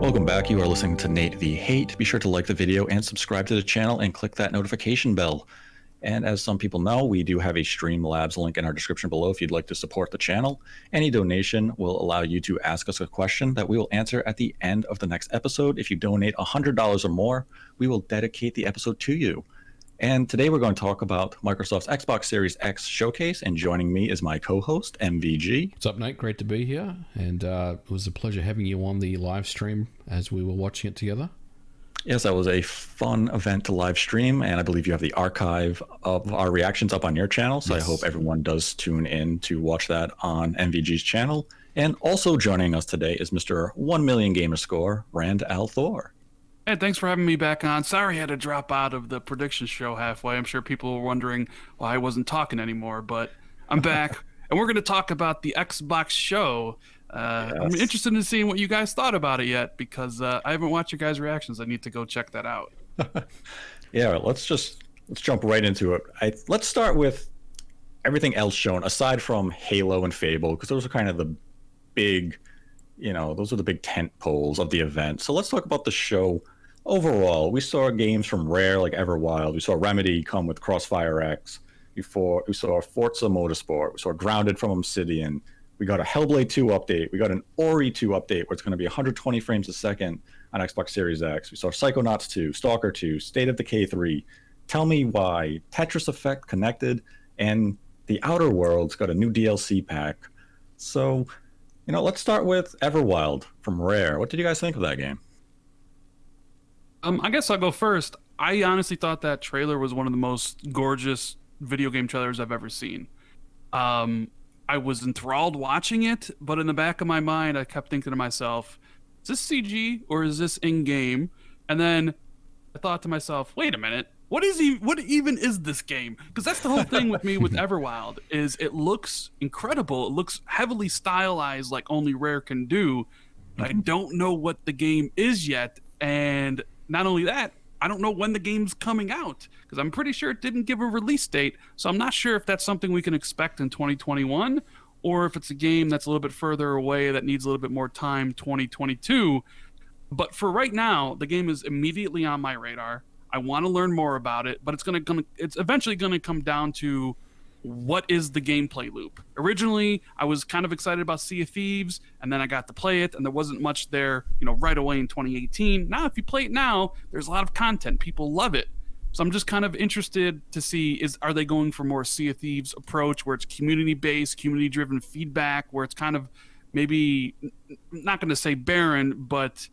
Welcome back. You are listening to Nate the Hate. Be sure to like the video and subscribe to the channel and click that notification bell. And as some people know, we do have a Streamlabs link in our description below if you'd like to support the channel. Any donation will allow you to ask us a question that we will answer at the end of the next episode. If you donate $100 or more, we will dedicate the episode to you. And today we're going to talk about Microsoft's Xbox Series X showcase, and joining me is my co-host, MVG. What's up, Nate? Great to be here, and it was a pleasure having you on the live stream as we were watching it together. Yes, that was a fun event to live stream, and I believe you have the archive of our reactions up on your channel, so yes. I hope everyone does tune in to watch that on MVG's channel. And also joining us today is Mr. 1 Million Gamer Score, Rand Al Thor. Hey, thanks for having me back on. Sorry I had to drop out of the prediction show halfway. I'm sure people were wondering why I wasn't talking anymore, but I'm back, and we're going to talk about the Xbox show. Yes. I'm interested in seeing what you guys thought about it yet, because I haven't watched your guys' reactions. I need to go check that out. Yeah, let's jump right into it. Let's start with everything else shown, aside from Halo and Fable, because those are kind of the big, those are the big tent poles of the event. So let's talk about the show overall. We saw games from Rare like Everwild. We saw Remedy come with Crossfire X. We saw Forza Motorsport. We saw Grounded from Obsidian. We got a Hellblade 2 update. We got an Ori 2 update where it's going to be 120 frames a second on Xbox Series X. We saw Psychonauts 2, Stalker 2, State of Decay 3, Tell Me Why, Tetris Effect Connected, and The Outer Worlds got a new DLC pack. So, let's start with Everwild from Rare. What did you guys think of that game? I guess I'll go first. I honestly thought that trailer was one of the most gorgeous video game trailers I've ever seen. I was enthralled watching it, but in the back of my mind, I kept thinking to myself, is this CG or is this in-game? And then I thought to myself, wait a minute, what even is this game? Because that's the whole thing with me with Everwild, is it looks incredible. It looks heavily stylized like only Rare can do, but I don't know what the game is yet. And not only that, I don't know when the game's coming out, because I'm pretty sure it didn't give a release date. So I'm not sure if that's something we can expect in 2021, or if it's a game that's a little bit further away that needs a little bit more time, 2022. But for right now, the game is immediately on my radar. I want to learn more about it, but it's eventually going to come down to what is the gameplay loop. Originally, I was kind of excited about Sea of Thieves, and then I got to play it, and there wasn't much there, right away in 2018. Now, if you play it now, there's a lot of content. People love it. So I'm just kind of interested to see, are they going for more Sea of Thieves approach, where it's community-based, community-driven feedback, where it's kind of maybe, not going to say barren, but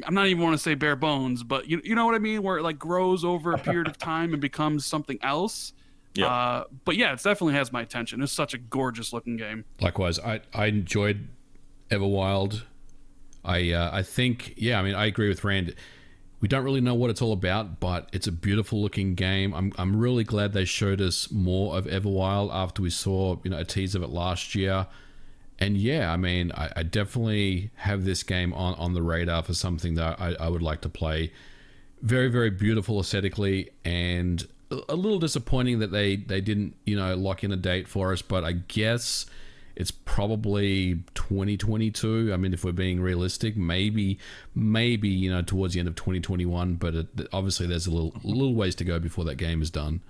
I'm not even want to say bare bones, but you know what I mean, where it like grows over a period of time and becomes something else. Yeah. But yeah, it definitely has my attention. It's such a gorgeous looking game. Likewise, I enjoyed Everwild. I think, I agree with Rand. We don't really know what it's all about, but it's a beautiful looking game. I'm really glad they showed us more of Everwild after we saw a tease of it last year. And yeah, I definitely have this game on the radar for something that I would like to play. Very, very beautiful aesthetically, and a little disappointing that they didn't lock in a date for us, but I guess it's probably 2022. If we're being realistic, maybe towards the end of 2021, but obviously there's a little ways to go before that game is done.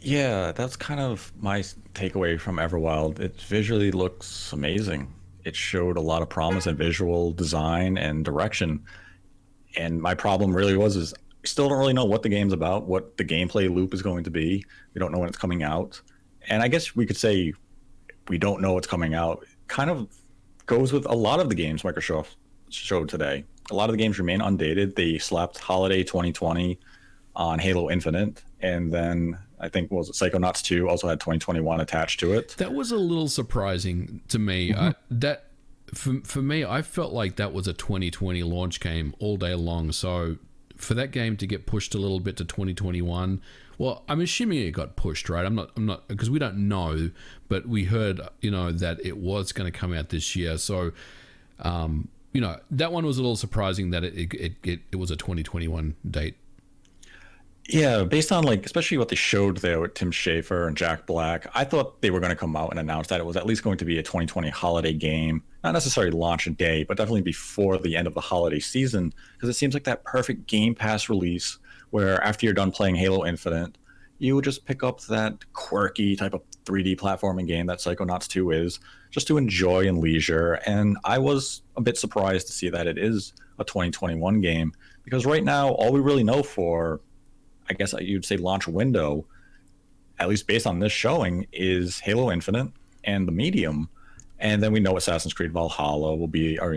Yeah, that's kind of my takeaway from Everwild. It visually looks amazing. It showed a lot of promise in visual design and direction. And my problem really is we still don't really know what the game's about, what the gameplay loop is going to be. We don't know when it's coming out. And I guess we could say we don't know what's coming out. Kind of goes with a lot of the games Microsoft showed today. A lot of the games remain undated. They slapped Holiday 2020 on Halo Infinite, and then I think Psychonauts 2 also had 2021 attached to it. That was a little surprising to me. For me, I felt like that was a 2020 launch game all day long. So for that game to get pushed a little bit to 2021, well, I'm assuming it got pushed, right? I'm not because we don't know, but we heard that it was going to come out this year. So that one was a little surprising that it was a 2021 date. Yeah, based on especially what they showed there with Tim Schafer and Jack Black, I thought they were going to come out and announce that it was at least going to be a 2020 holiday game. not necessarily launch day, but definitely before the end of the holiday season, because it seems like that perfect Game Pass release where after you're done playing Halo Infinite, you would just pick up that quirky type of 3D platforming game that Psychonauts 2 is, just to enjoy and leisure. And I was a bit surprised to see that it is a 2021 game, because right now, all we really know for, I guess you'd say, launch window, at least based on this showing, is Halo Infinite and the Medium. And then we know Assassin's Creed Valhalla will be, or,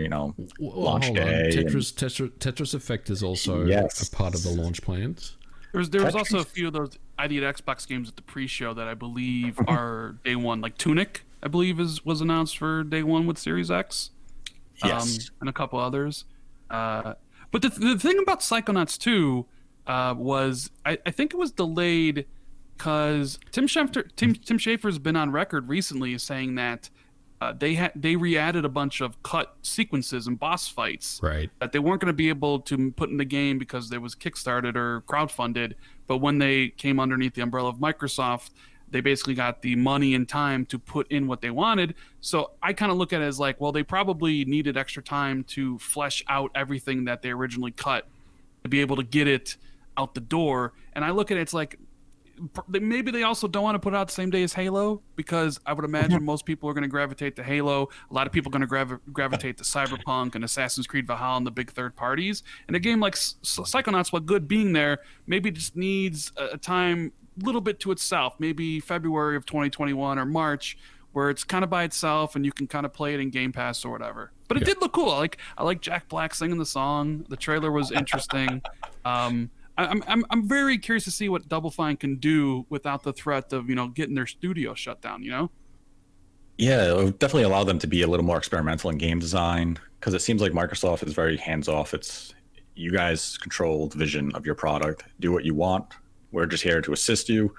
launch day. Tetris Effect is also a part of the launch plans. There was also a few of those ID at Xbox games at the pre-show that I believe are day one. Like Tunic, I believe was announced for day one with Series X. Yes. And a couple others. But the thing about Psychonauts 2 was I think it was delayed because Tim Schafer's been on record recently saying that they re-added a bunch of cut sequences and boss fights that they weren't going to be able to put in the game because they was kickstarted or crowdfunded. But when they came underneath the umbrella of Microsoft, they basically got the money and time to put in what they wanted. So I kind of look at it as like, well, they probably needed extra time to flesh out everything that they originally cut to be able to get it out the door. And I look at it, it's like, maybe they also don't want to put it out the same day as Halo, because I would imagine most people are going to gravitate to Halo. A lot of people are going to gravitate to Cyberpunk and Assassin's Creed Valhalla and the big third parties. And a game like Psychonauts, while good being there, maybe just needs a time a little bit to itself, maybe February of 2021 or March, where it's kind of by itself and you can kind of play it in Game Pass or whatever. But it did look cool. I like Jack Black singing the song. The trailer was interesting. I'm very curious to see what Double Fine can do without the threat of getting their studio shut down. Yeah, it would definitely allow them to be a little more experimental in game design, because it seems like Microsoft is very hands off. It's you guys control the vision of your product, do what you want. We're just here to assist you.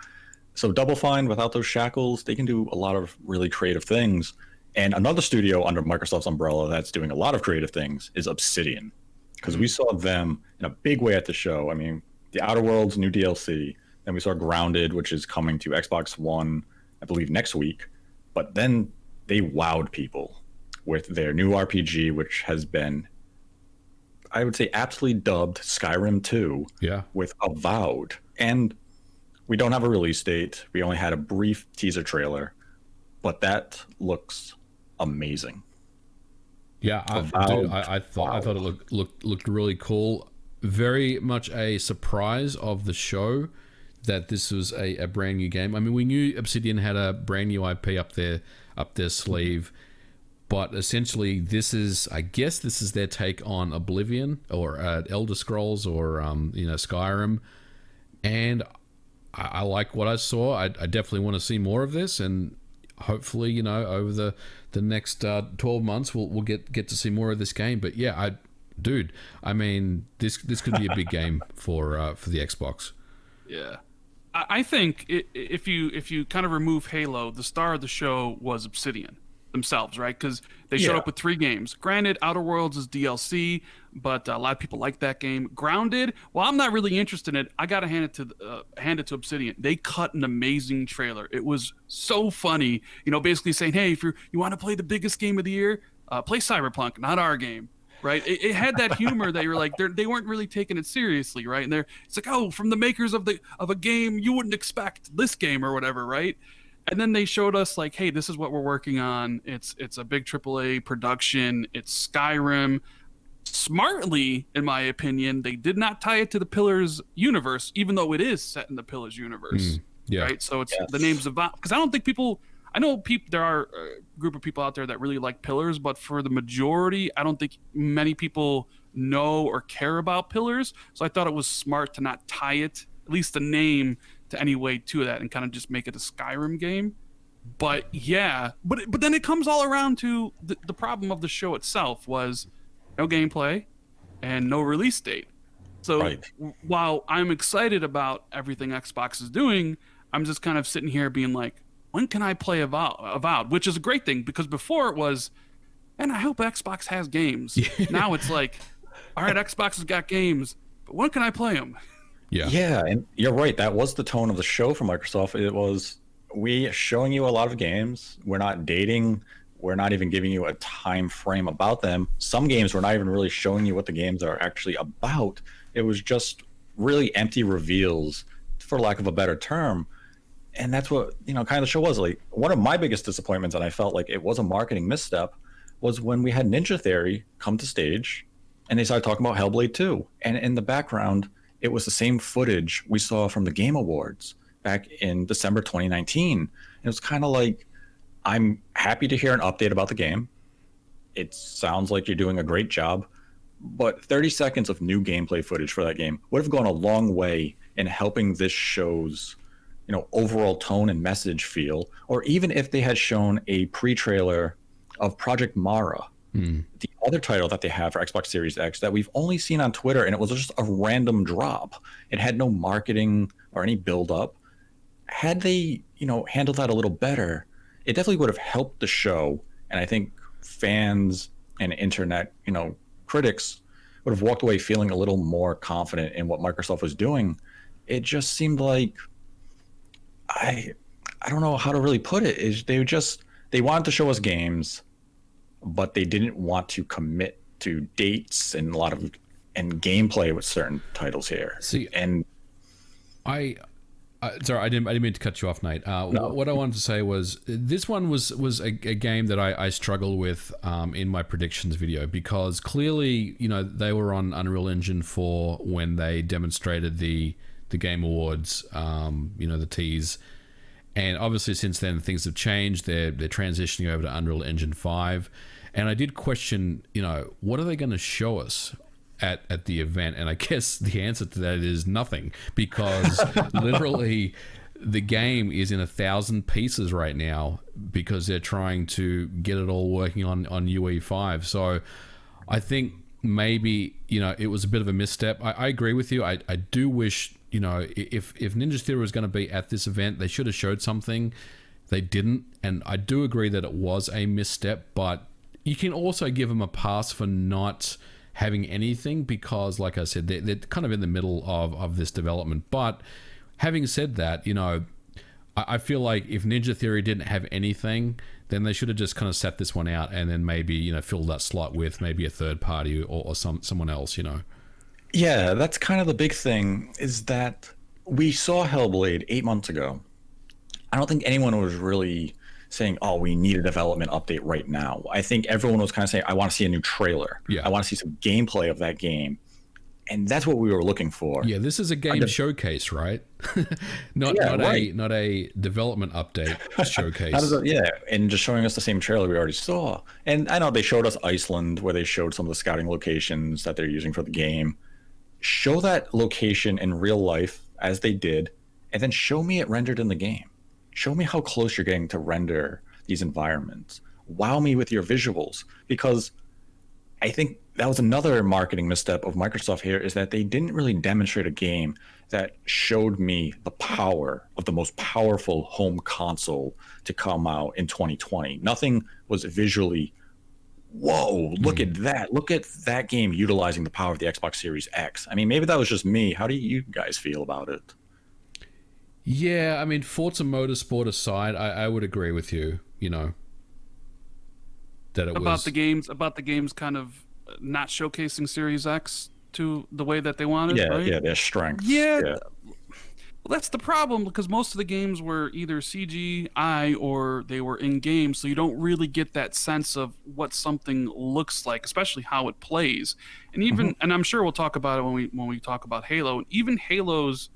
So Double Fine, without those shackles, they can do a lot of really creative things. And another studio under Microsoft's umbrella that's doing a lot of creative things is Obsidian, because we saw them in a big way at the show. I mean, the Outer Worlds new DLC. Then we saw Grounded, which is coming to Xbox One, I believe, next week. But then they wowed people with their new RPG, which has been, I would say, aptly dubbed Skyrim 2 with Avowed. And we don't have a release date. We only had a brief teaser trailer, but that looks amazing. Yeah, I thought it looked really cool. Very much a surprise of the show that this was a brand new game. I mean, we knew Obsidian had a brand new IP up their sleeve, but essentially I guess this is their take on Oblivion or Elder Scrolls or Skyrim, and I like what I saw. I definitely want to see more of this, and hopefully over the next 12 months we'll get to see more of this game. But yeah, I mean, this could be a big game for the Xbox. Yeah, I think if you kind of remove Halo, the star of the show was Obsidian themselves, right? Because they showed up with 3 games. Granted, Outer Worlds is DLC, but a lot of people like that game. Grounded, well, I'm not really interested in it. I gotta hand it to Obsidian. They cut an amazing trailer. It was so funny, basically saying, hey, if you want to play the biggest game of the year, play Cyberpunk, not our game. Right, it had that humor that you're like they weren't really taking it seriously, right? And it's like, oh, from the makers of a game you wouldn't expect this game or whatever, right? And then they showed us like, hey, this is what we're working on. It's a big AAA production. It's Skyrim. Smartly, in my opinion, they did not tie it to the Pillars universe, even though it is set in the Pillars universe. Right, so it's the names of that, because I don't think people. I know there are a group of people out there that really like Pillars, but for the majority, I don't think many people know or care about Pillars. So I thought it was smart to not tie it, at least the name, to any way to that, and kind of just make it a Skyrim game. But yeah, but then it comes all around to the problem of the show itself was no gameplay and no release date. So while I'm excited about everything Xbox is doing, I'm just kind of sitting here being like, when can I play Avowed? Which is a great thing, because before it was, and I hope Xbox has games. Now it's like, all right, Xbox has got games, but when can I play them? Yeah, and you're right. That was the tone of the show for Microsoft. It was, we showing you a lot of games. We're not dating we're not even giving you a time frame about them. Some games we're not even really showing you what the games are actually about. It was just really empty reveals, for lack of a better term. And that's what, kind of the show was. Like, one of my biggest disappointments, and I felt like it was a marketing misstep, was when we had Ninja Theory come to stage and they started talking about Hellblade 2. And in the background, it was the same footage we saw from the Game Awards back in December 2019. And it was kind of like, I'm happy to hear an update about the game. It sounds like you're doing a great job, but 30 seconds of new gameplay footage for that game would have gone a long way in helping this show's, overall tone and message feel. Or even if they had shown a pre-trailer of Project Mara, the other title that they have for Xbox Series X that we've only seen on Twitter, and it was just a random drop. It had no marketing or any build-up. Had they, handled that a little better, it definitely would have helped the show. And I think fans and internet, critics would have walked away feeling a little more confident in what Microsoft was doing. It just seemed like, I don't know how to really put it, is they wanted to show us games, but they didn't want to commit to dates and and gameplay with certain titles here. See, and sorry, I didn't mean to cut you off, Nate. No. What I wanted to say was this one was a game that I struggled with in my predictions video, because clearly, they were on Unreal Engine 4 when they demonstrated the Game Awards, the tease. And obviously since then things have changed. They're transitioning over to Unreal Engine 5. And I did question, what are they going to show us at the event? And I guess the answer to that is nothing, because literally the game is in 1,000 pieces right now because they're trying to get it all working on UE5. So I think maybe, it was a bit of a misstep. I agree with you. I do wish, if Ninja Theory was going to be at this event, they should have showed something. They didn't. And I do agree that it was a misstep, but you can also give them a pass for not having anything, because like I said, they're kind of in the middle of this development. But having said that, I feel like if Ninja Theory didn't have anything, then they should have just kind of sat this one out and then maybe, filled that slot with maybe a third party or someone else, Yeah, that's kind of the big thing, is that we saw Hellblade 8 months ago. I don't think anyone was really saying, oh, we need a development update right now. I think everyone was kind of saying, I want to see a new trailer. Yeah. I want to see some gameplay of that game. And that's what we were looking for. Yeah, this is a game showcase, right? not a development update showcase. And just showing us the same trailer we already saw. And I know they showed us Iceland, where they showed some of the scouting locations that they're using for the game. Show that location in real life as they did, and then show me it rendered in the game. Show me how close you're getting to render these environments. Wow me with your visuals, because I think that was another marketing misstep of Microsoft here, is that they didn't really demonstrate a game that showed me the power of the most powerful home console to come out in 2020. Nothing was visually, whoa, look at that. Look at that game utilizing the power of the Xbox Series X. I mean, maybe that was just me. How do you guys feel about it? Yeah, I mean, Forza Motorsport aside, I would agree with you, that it about the games kind of not showcasing Series X to the way that they wanted. Right? Yeah, their strengths. Yeah. Well, that's the problem, because most of the games were either CGI or they were in game, so you don't really get that sense of what something looks like, especially how it plays. And even, and I'm sure we'll talk about it when we talk about Halo. Even Halo's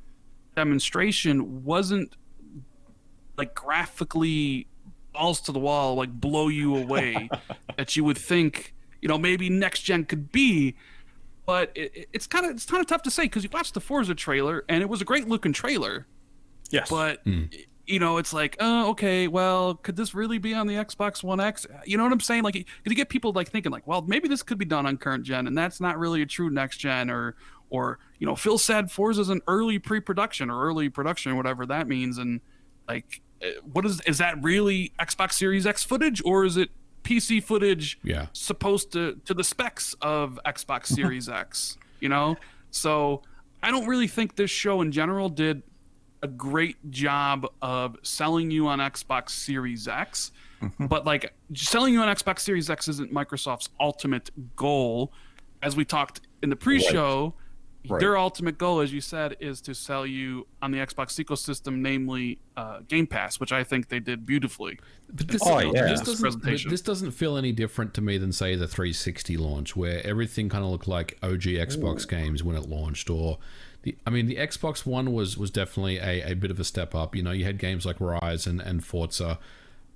demonstration wasn't like graphically balls to the wall, like blow you away that you would think, maybe next gen could be. But it's kind of tough to say, because you watched the Forza trailer and it was a great looking trailer. Yes. But it's like, oh, okay, well, could this really be on the Xbox One X? You know what I'm saying? Like, you get people like thinking like, well, maybe this could be done on current gen, and that's not really a true next gen, or Phil said Forza's an early pre-production or early production, whatever that means, and like, what is that really Xbox Series X footage, or is it PC footage supposed to the specs of Xbox Series X, So I don't really think this show in general did a great job of selling you on Xbox Series X, but like selling you on Xbox Series X isn't Microsoft's ultimate goal. As we talked in the pre-show, Right. their ultimate goal, as you said, is to sell you on the Xbox ecosystem, namely Game Pass, which I think they did beautifully. But this, this doesn't feel any different to me than, say, the 360 launch, where everything kind of looked like OG Xbox games when it launched. Or, the Xbox One was definitely a bit of a step up. You had games like Rise and Forza,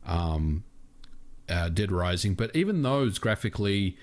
Dead Rising, but even those graphically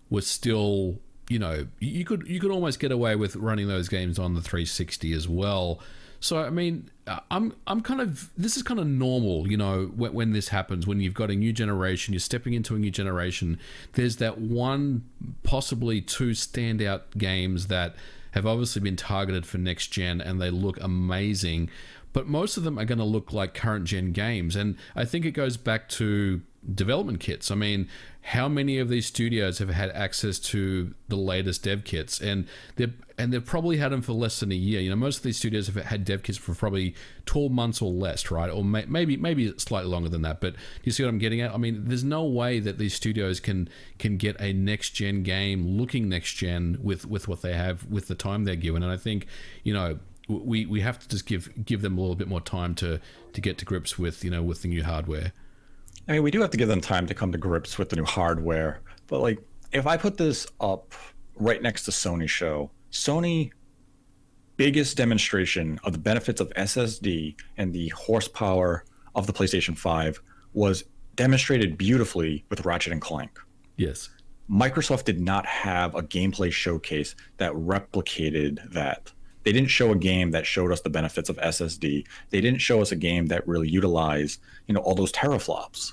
were still... you could almost get away with running those games on the 360 as well. So I mean, I'm kind of, this is kind of normal, when this happens, when you've got a new generation, you're stepping into a new generation. There's that one, possibly two standout games that have obviously been targeted for next gen, and they look amazing. But most of them are going to look like current gen games, and I think it goes back to development kits. I mean, how many of these studios have had access to the latest dev kits, and they've probably had them for less than a year. Most of these studios have had dev kits for probably 12 months or less, right? Or maybe slightly longer than that. But you see what I'm getting at? I mean, there's no way that these studios can get a next gen game looking next gen with what they have, with the time they're given. And I think we have to just give them a little bit more time to get to grips with with the new hardware. I mean, we do have to give them time to come to grips with the new hardware. But like, if I put this up right next to Sony's show, Sony biggest demonstration of the benefits of SSD and the horsepower of the PlayStation 5 was demonstrated beautifully with Ratchet and Clank. Yes. Microsoft did not have a gameplay showcase that replicated that. They didn't show a game that showed us the benefits of SSD. They didn't show us a game that really utilized, all those teraflops.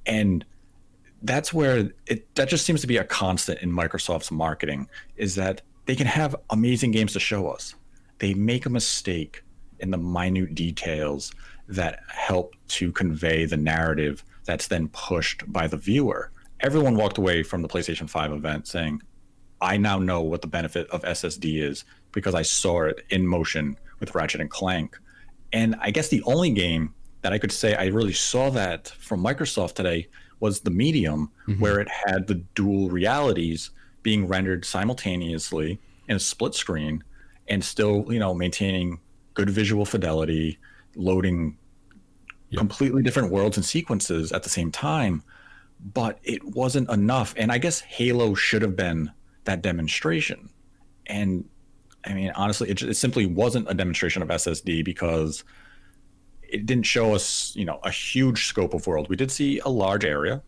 And that's where that just seems to be a constant in Microsoft's marketing, is that they can have amazing games to show us. They make a mistake in the minute details that help to convey the narrative that's then pushed by the viewer. Everyone walked away from the PlayStation 5 event saying, I now know what the benefit of SSD is because I saw it in motion with Ratchet and Clank. And I guess the only game that I could say I really saw that from Microsoft today was the Medium, where it had the dual realities being rendered simultaneously in a split screen and still, maintaining good visual fidelity, loading completely different worlds and sequences at the same time. But it wasn't enough. And I guess Halo should have been that demonstration. And I mean, honestly, it simply wasn't a demonstration of SSD because it didn't show us, a huge scope of world. We did see a large area,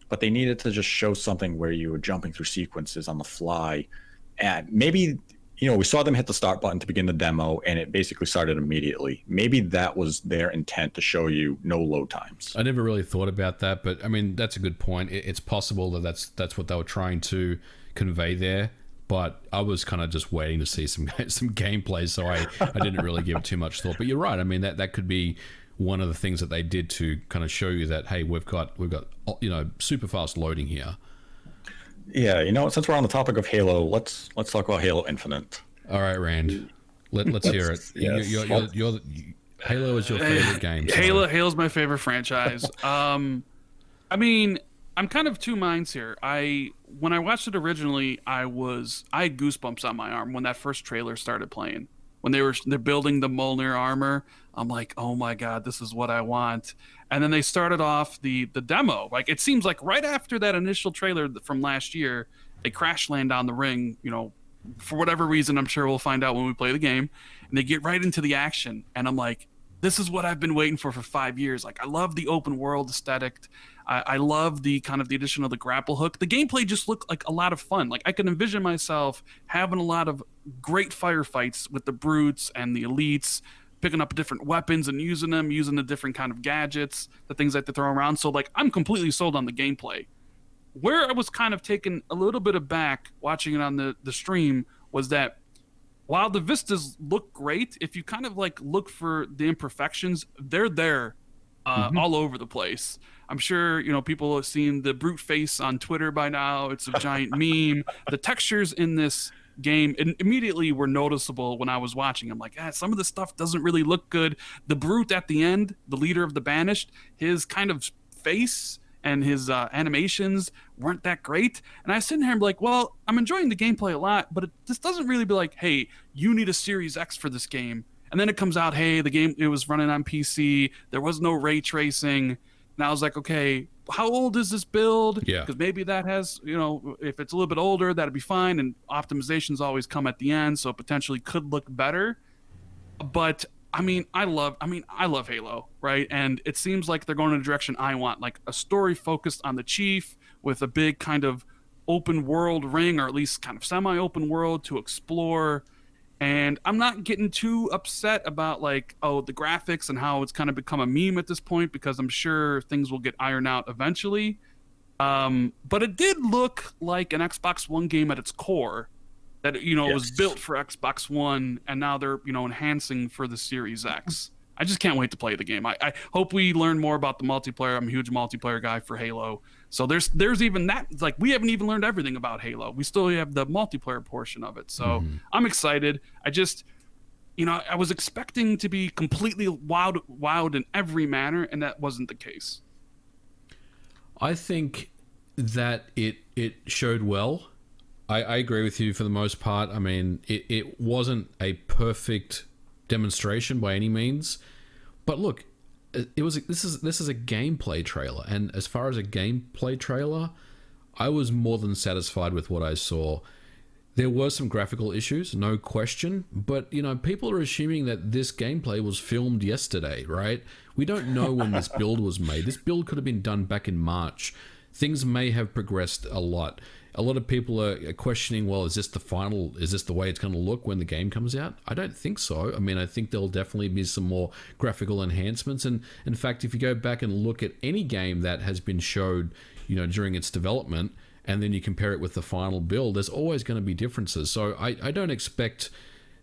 but they needed to just show something where you were jumping through sequences on the fly. And maybe, we saw them hit the start button to begin the demo, and it basically started immediately. Maybe that was their intent, to show you no load times. I never really thought about that, but I mean, that's a good point. It's possible that that's what they were trying to convey there. But I was kind of just waiting to see some gameplay, so I didn't really give it too much thought. But you're right. I mean, that could be one of the things that they did to kind of show you that, hey, we've got super fast loading here. Yeah, since we're on the topic of Halo, let's talk about Halo Infinite. All right, Rand, let's hear it. Yes. Halo is your favorite game. So. Halo's my favorite franchise. I mean, I'm kind of two minds here. When I watched it originally, I had goosebumps on my arm when that first trailer started playing. When they're building the Mjolnir armor, I'm like, oh my god, this is what I want. And then they started off the demo. Like, it seems like right after that initial trailer from last year, they crash land on the ring. For whatever reason, I'm sure we'll find out when we play the game. And they get right into the action, and I'm like, this is what I've been waiting for 5 years. Like, I love the open world aesthetic. I love the kind of the addition of the grapple hook. The gameplay just looked like a lot of fun. Like, I can envision myself having a lot of great firefights with the brutes and the elites, picking up different weapons and using the different kind of gadgets, the things that they throw around. So, like, I'm completely sold on the gameplay. Where I was kind of taken a little bit aback watching it on the stream was that while the vistas look great, if you kind of like look for the imperfections, they're there all over the place. I'm sure, people have seen the brute face on Twitter by now. It's a giant meme. The textures in this game immediately were noticeable when I was watching. I'm like, some of the stuff doesn't really look good. The brute at the end, the leader of the Banished, his kind of face and his animations weren't that great. And I was sitting here and be like, well, I'm enjoying the gameplay a lot, but this doesn't really be like, hey, you need a Series X for this game. And then it comes out, hey, the game, it was running on PC. There was no ray tracing. And I was like, okay, how old is this build? Yeah. Because maybe that has, if it's a little bit older, that'd be fine. And optimizations always come at the end, so it potentially could look better. But I love Halo, right? And it seems like they're going in a direction I want, like a story focused on the Chief with a big kind of open world ring, or at least kind of semi-open world to explore. And I'm not getting too upset about like, the graphics and how it's kind of become a meme at this point, because I'm sure things will get ironed out eventually. But it did look like an Xbox One game at its core, that Yes. was built for Xbox One, and now they're enhancing for the Series X. I just can't wait to play the game. I hope we learn more about the multiplayer. I'm a huge multiplayer guy for Halo. So there's even that, like, we haven't even learned everything about Halo. We still have the multiplayer portion of it. So I'm excited. I just, I was expecting to be completely wowed in every manner, and that wasn't the case. I think that it showed well. I agree with you for the most part. I mean, it wasn't a perfect demonstration by any means, but look, this is a gameplay trailer, and as far as a gameplay trailer, I was more than satisfied with what I saw. There were some graphical issues, no question, but people are assuming that this gameplay was filmed yesterday, right? We don't know when this build was made. This build could have been done back in March. Things may have progressed a lot. A lot of people are questioning, well, is this the way it's going to look when the game comes out? I don't think so. I mean, I think there'll definitely be some more graphical enhancements. And in fact, if you go back and look at any game that has been showed, during its development, and then you compare it with the final build, there's always going to be differences. So I don't expect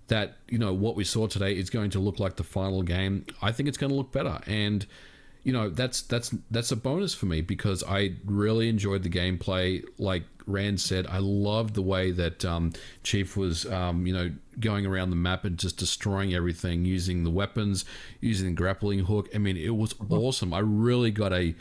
that, what we saw today is going to look like the final game. I think it's going to look better. And that's a bonus for me, because I really enjoyed the gameplay. Like Rand said, I loved the way that Chief was, going around the map and just destroying everything, using the weapons, using the grappling hook. I mean, it was awesome. I really got I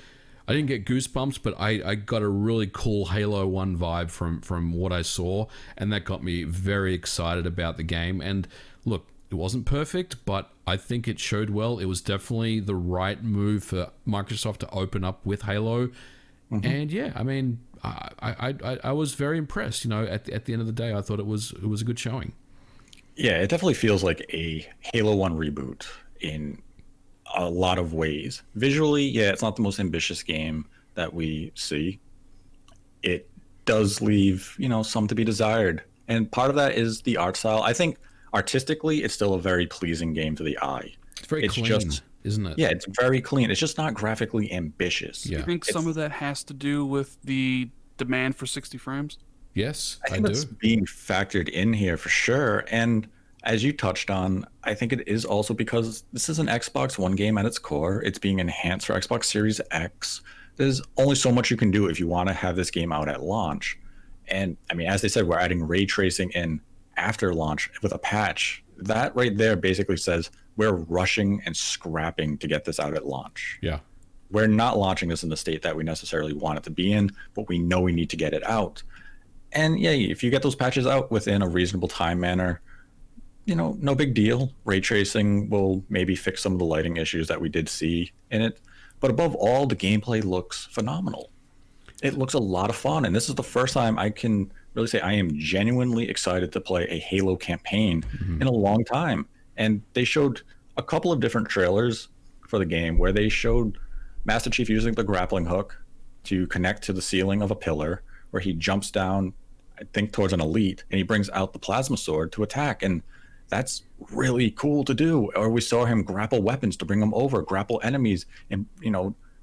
didn't get goosebumps, but I got a really cool Halo 1 vibe from what I saw, and that got me very excited about the game. And look, it wasn't perfect, but I think it showed well. It was definitely the right move for Microsoft to open up with Halo. And yeah, I mean, I was very impressed. At the end of the day, I thought it was a good showing. Yeah, it definitely feels like a Halo 1 reboot in a lot of ways. Visually, yeah, it's not the most ambitious game that we see. It does leave, some to be desired. And part of that is the art style. I think artistically, it's still a very pleasing game to the eye. It's very clean, isn't it? Yeah, it's very clean. It's just not graphically ambitious. Yeah. You think some of that has to do with the demand for 60 frames? Yes, I think that's being factored in here for sure. And as you touched on, I think it is also because this is an Xbox One game at its core. It's being enhanced for Xbox Series X. There's only so much you can do if you want to have this game out at launch. And I mean, as they said, we're adding ray tracing in after launch with a patch. That right there basically says we're rushing and scrapping to get this out at launch. Yeah. We're not launching this in the state that we necessarily want it to be in, but we know we need to get it out. And yeah, if you get those patches out within a reasonable time manner, no big deal. Ray tracing will maybe fix some of the lighting issues that we did see in it. But above all, the gameplay looks phenomenal. It looks a lot of fun. And this is the first time I can really say I am genuinely excited to play a Halo campaign in a long time. And they showed a couple of different trailers for the game where they showed Master Chief using the grappling hook to connect to the ceiling of a pillar, where he jumps down, I think, towards an elite, and he brings out the plasma sword to attack. And that's really cool to do. Or we saw him grapple weapons to bring them over, grapple enemies, and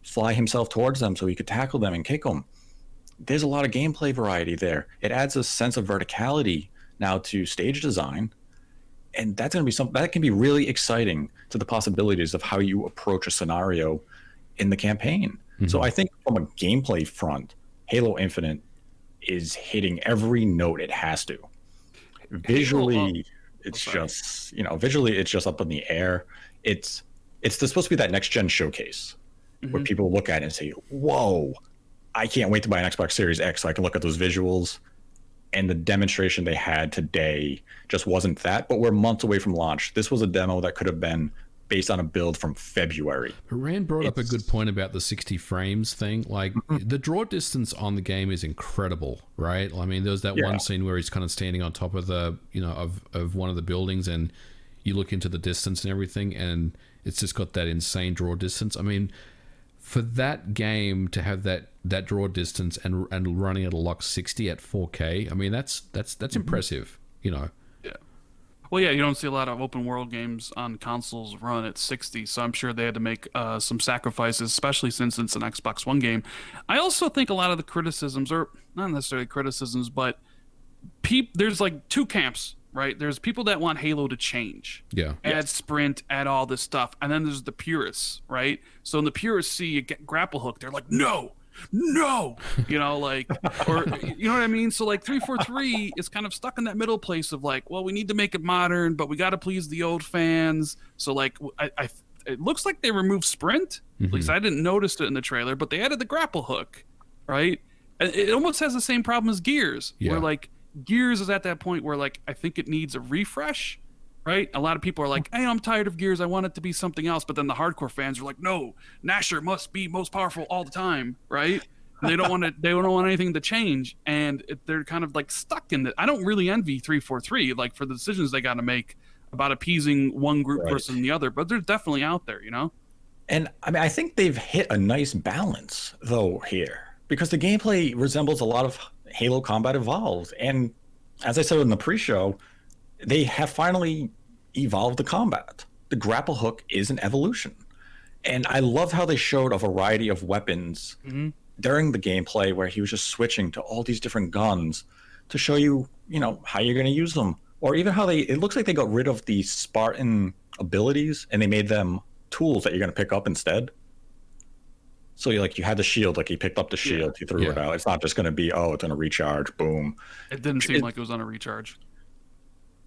fly himself towards them so he could tackle them and kick them. There's a lot of gameplay variety there. It adds a sense of verticality now to stage design, and that's going to be something that can be really exciting to the possibilities of how you approach a scenario in the campaign. So I think from a gameplay front, Halo Infinite is hitting every note it has to. Visually, it's sorry. just, visually it's just up in the air. It's supposed to be that next gen showcase where people look at it and say, "Whoa, I can't wait to buy an Xbox Series X so I can look at those visuals." And the demonstration they had today just wasn't that, but we're months away from launch. This was a demo that could have been based on a build from February. Rand brought up a good point about the 60 frames thing. Like, the draw distance on the game is incredible, right? I mean, there's that one scene where he's kind of standing on top of the, of one of the buildings, and you look into the distance and everything, and it's just got that insane draw distance. I mean, for that game to have that draw distance and running at a lock 60 at 4K, I mean, that's impressive, Yeah. Well, yeah, you don't see a lot of open world games on consoles run at 60, so I'm sure they had to make some sacrifices, especially since it's an Xbox One game. I also think a lot of the criticisms, or not necessarily criticisms, but there's like two camps, right? There's people that want Halo to change, add sprint, add all this stuff, and then there's the purists, right? So in the purists see a grapple hook, they're like, no, like, or you know what I mean? So like 343 is kind of stuck in that middle place of like, well, we need to make it modern, but we got to please the old fans. So like, it looks like they removed sprint. At least I didn't notice it in the trailer, but they added the grapple hook, right? It almost has the same problem as Gears, where like Gears is at that point where like I think it needs a refresh. Right? A lot of people are like, hey, I'm tired of Gears. I want it to be something else. But then the hardcore fans are like, no, Nasher must be most powerful all the time. Right? And they don't want anything to change. And they're kind of like stuck in that. I don't really envy 343, like for the decisions they got to make about appeasing one group versus the other. But they're definitely out there, And I mean, I think they've hit a nice balance though here, because the gameplay resembles a lot of Halo Combat Evolved. And as I said in the pre-show, they have finally evolved the combat. The grapple hook is an evolution. And I love how they showed a variety of weapons during the gameplay where he was just switching to all these different guns to show you, how you're going to use them. Or even how it looks like they got rid of the Spartan abilities and they made them tools that you're going to pick up instead. So you had the shield, like he picked up the shield, he threw it out. It's not just going to be, it's going to recharge, boom. It didn't seem like it was on a recharge.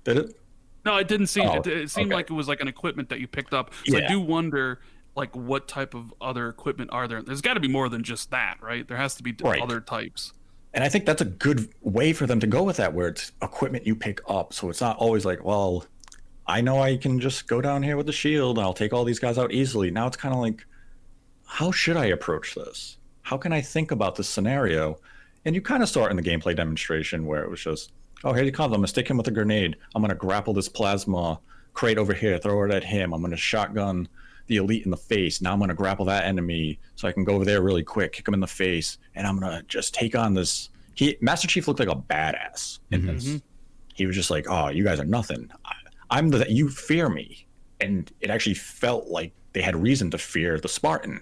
Did it? No, it didn't seem. It seemed like it was like an equipment that you picked up. So I do wonder, like, what type of other equipment are there? There's got to be more than just that, right? There has to be other types. And I think that's a good way for them to go with that, where it's equipment you pick up. So it's not always like, well, I know I can just go down here with the shield and I'll take all these guys out easily. Now it's kind of like, how should I approach this? How can I think about this scenario? And you kind of saw it in the gameplay demonstration where it was just, oh, here he comes. I'm going to stick him with a grenade. I'm going to grapple this plasma crate over here, throw it at him. I'm going to shotgun the elite in the face. Now I'm going to grapple that enemy so I can go over there really quick, kick him in the face, and I'm going to just take on this. Master Chief looked like a badass in this. He was just like, oh, you guys are nothing. You fear me. And it actually felt like they had reason to fear the Spartan.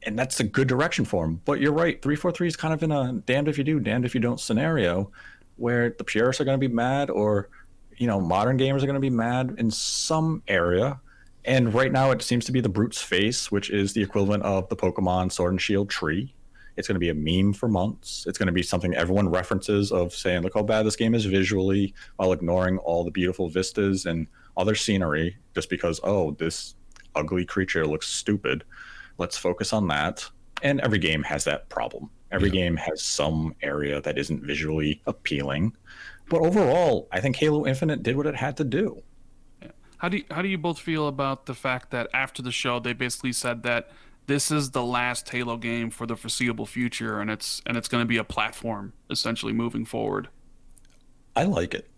And that's a good direction for him. But you're right, 343 is kind of in a damned if you do, damned if you don't scenario, where the purists are going to be mad, or modern gamers are going to be mad in some area. And right now it seems to be the Brute's face, which is the equivalent of the Pokemon Sword and Shield tree. It's going to be a meme for months. It's going to be something everyone references of saying, look how bad this game is visually, while ignoring all the beautiful vistas and other scenery just because, this ugly creature looks stupid. Let's focus on that. And every game has that problem. Every game has some area that isn't visually appealing. But overall, I think Halo Infinite did what it had to do. How do you both feel about the fact that after the show they basically said that this is the last Halo game for the foreseeable future, and it's going to be a platform essentially moving forward? I like it.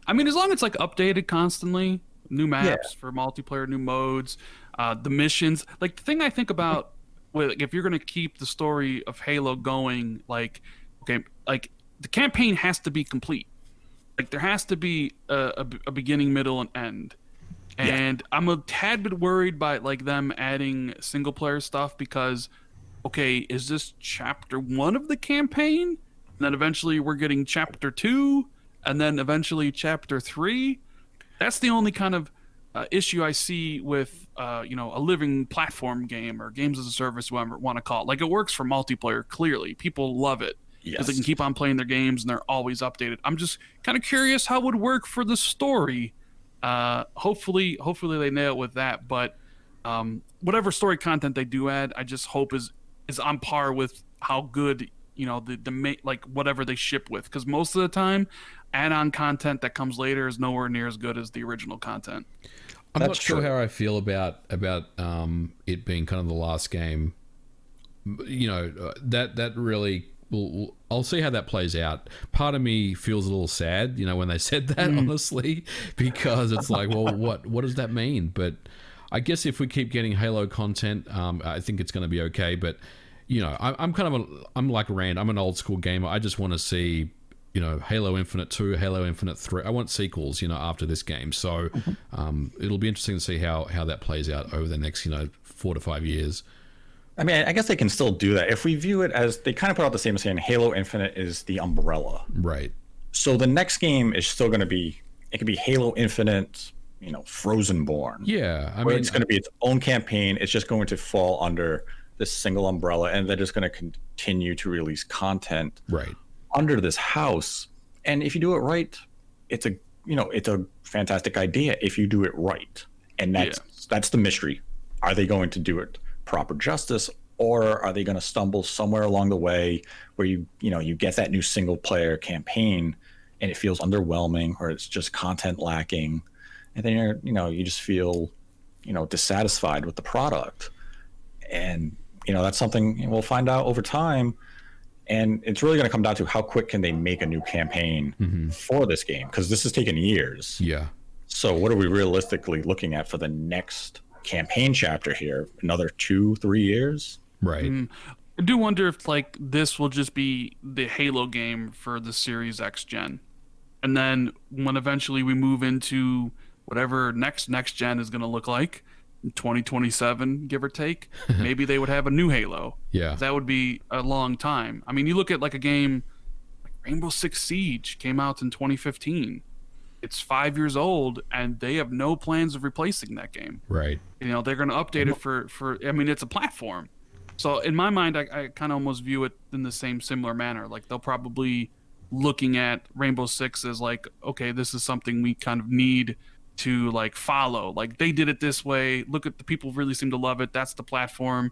I mean, as long as it's like updated constantly, new maps for multiplayer, new modes, the missions. Like the thing I think about, if you're going to keep the story of Halo going, like the campaign has to be complete. Like there has to be a beginning, middle, and end. And I'm a tad bit worried by like them adding single player stuff because, is this chapter 1 of the campaign? And then eventually we're getting chapter 2, and then eventually chapter 3. That's the only kind of issue I see with a living platform game or games as a service, whatever you want to call it. Like it works for multiplayer, clearly people love it, because they Yes. can keep on playing their games and they're always updated. I'm just kind of curious how it would work for the story. Hopefully they nail it with that. But whatever story content they do add, I just hope is on par with how good like whatever they ship with. Because most of the time, add-on content that comes later is nowhere near as good as the original content. I'm That's not sure true. how I feel about it being kind of the last game. That really. I'll see how that plays out. Part of me feels a little sad, when they said that, honestly, because it's like, well, what does that mean? But I guess if we keep getting Halo content, I think it's going to be okay. But I'm like Rand. I'm an old school gamer. I just want to see, Halo Infinite 2, Halo Infinite 3. I want sequels, after this game. So it'll be interesting to see how that plays out over the next, 4 to 5 years. I mean, I guess they can still do that. If we view it as, they kind of put out the same as saying Halo Infinite is the umbrella. Right. So the next game is still going to be, it could be Halo Infinite, Frozenborn. Yeah. Where it's going to be its own campaign. It's just going to fall under this single umbrella, and they're just going to continue to release content Right. under this house. And if you do it right, it's a fantastic idea if you do it right. And that's the mystery. Are they going to do it proper justice, or are they going to stumble somewhere along the way where you get that new single player campaign and it feels underwhelming, or it's just content lacking, and then you just feel dissatisfied with the product. And that's something we'll find out over time. And it's really going to come down to how quick can they make a new campaign for this game, because this has taken years. Yeah. So what are we realistically looking at for the next campaign chapter here? Another 2-3 years? Right. I do wonder if like this will just be the Halo game for the Series X gen, and then when eventually we move into whatever next gen is going to look like, 2027, give or take, maybe they would have a new Halo. Yeah. That would be a long time. I mean, you look at like a game like Rainbow Six Siege came out in 2015. It's 5 years old, and they have no plans of replacing that game. Right. They're going to update it for. I mean, it's a platform. So in my mind, I kind of almost view it in the similar manner. Like they'll probably looking at Rainbow Six as like, okay, this is something we kind of need to like follow. Like they did it this way. Look at the people really seem to love it. That's the platform.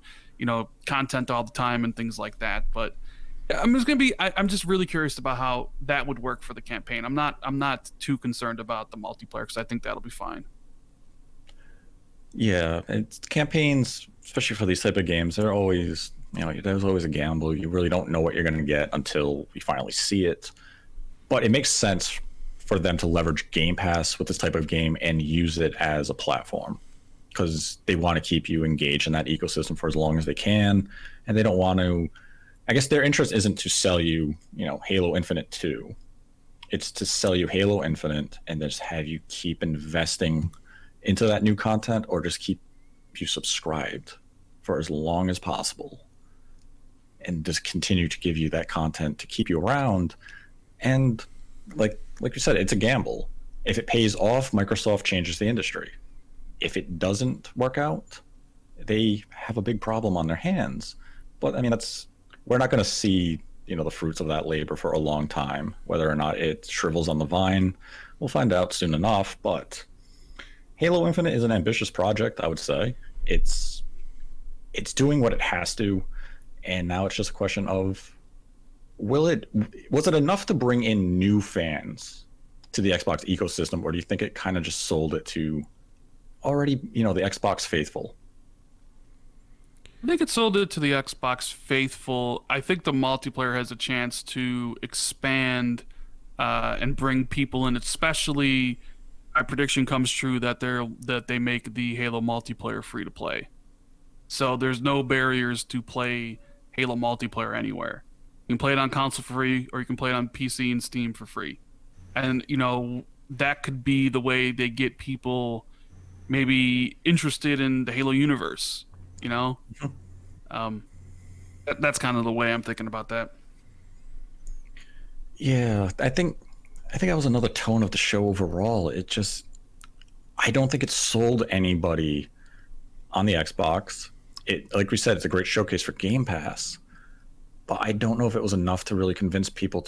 Content all the time and things like that. But I'm just really curious about how that would work for the campaign. I'm not too concerned about the multiplayer because I think that'll be fine. Yeah, it's campaigns, especially for these type of games, they're always, there's always a gamble. You really don't know what you're going to get until you finally see it. But it makes sense for them to leverage Game Pass with this type of game and use it as a platform, because they want to keep you engaged in that ecosystem for as long as they can, and they don't want to. I guess their interest isn't to sell you, Halo Infinite 2. It's to sell you Halo Infinite and just have you keep investing into that new content, or just keep you subscribed for as long as possible and just continue to give you that content to keep you around. And like you said, it's a gamble. If it pays off, Microsoft changes the industry. If it doesn't work out, they have a big problem on their hands. But I mean, we're not going to see the fruits of that labor for a long time. Whether or not it shrivels on the vine, we'll find out soon enough. But Halo Infinite is an ambitious project, I would say. It's doing what it has to, and now it's just a question of was it enough to bring in new fans to the Xbox ecosystem, or do you think it kind of just sold it to already, the Xbox faithful? I think it sold it to the Xbox faithful. I think the multiplayer has a chance to expand and bring people in, especially. My prediction comes true that they make the Halo multiplayer free to play. So there's no barriers to play Halo multiplayer anywhere. You can play it on console for free, or you can play it on PC and Steam for free. And that could be the way they get people maybe interested in the Halo universe. That's kind of the way I'm thinking about that. Yeah, I think that was another tone of the show overall. I don't think it sold anybody on the Xbox. Like we said, it's a great showcase for Game Pass, but I don't know if it was enough to really convince people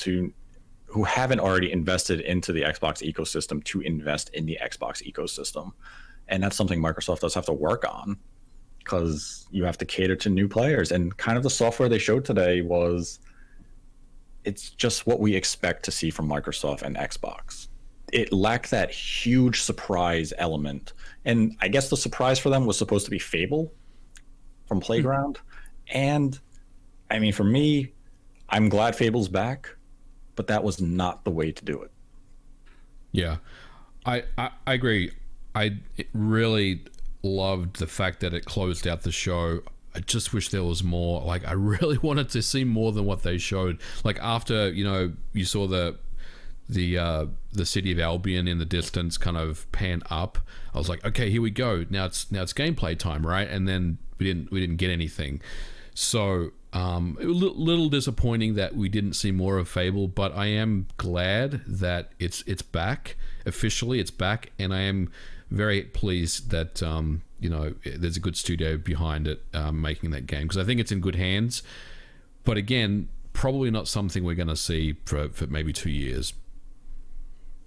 who haven't already invested into the Xbox ecosystem to invest in the Xbox ecosystem. And that's something Microsoft does have to work on, because you have to cater to new players. And kind of the software they showed today it's just what we expect to see from Microsoft and Xbox. It lacked that huge surprise element. And I guess the surprise for them was supposed to be Fable from Playground. And I mean, for me, I'm glad Fable's back, but that was not the way to do it. Yeah, I agree. I really loved the fact that it closed out the show. I just wish there was more. Like, I really wanted to see more than what they showed. Like, after, you know, you saw the city of Albion in the distance kind of pan up, I was like, okay, here we go. Now it's gameplay time, right? And then we didn't get anything. So it was a little disappointing that we didn't see more of Fable, but I am glad that it's back. Officially, it's back, and I am very pleased that you know, there's a good studio behind it making that game, because I think it's in good hands. But again, probably not something we're going to see for maybe 2 years.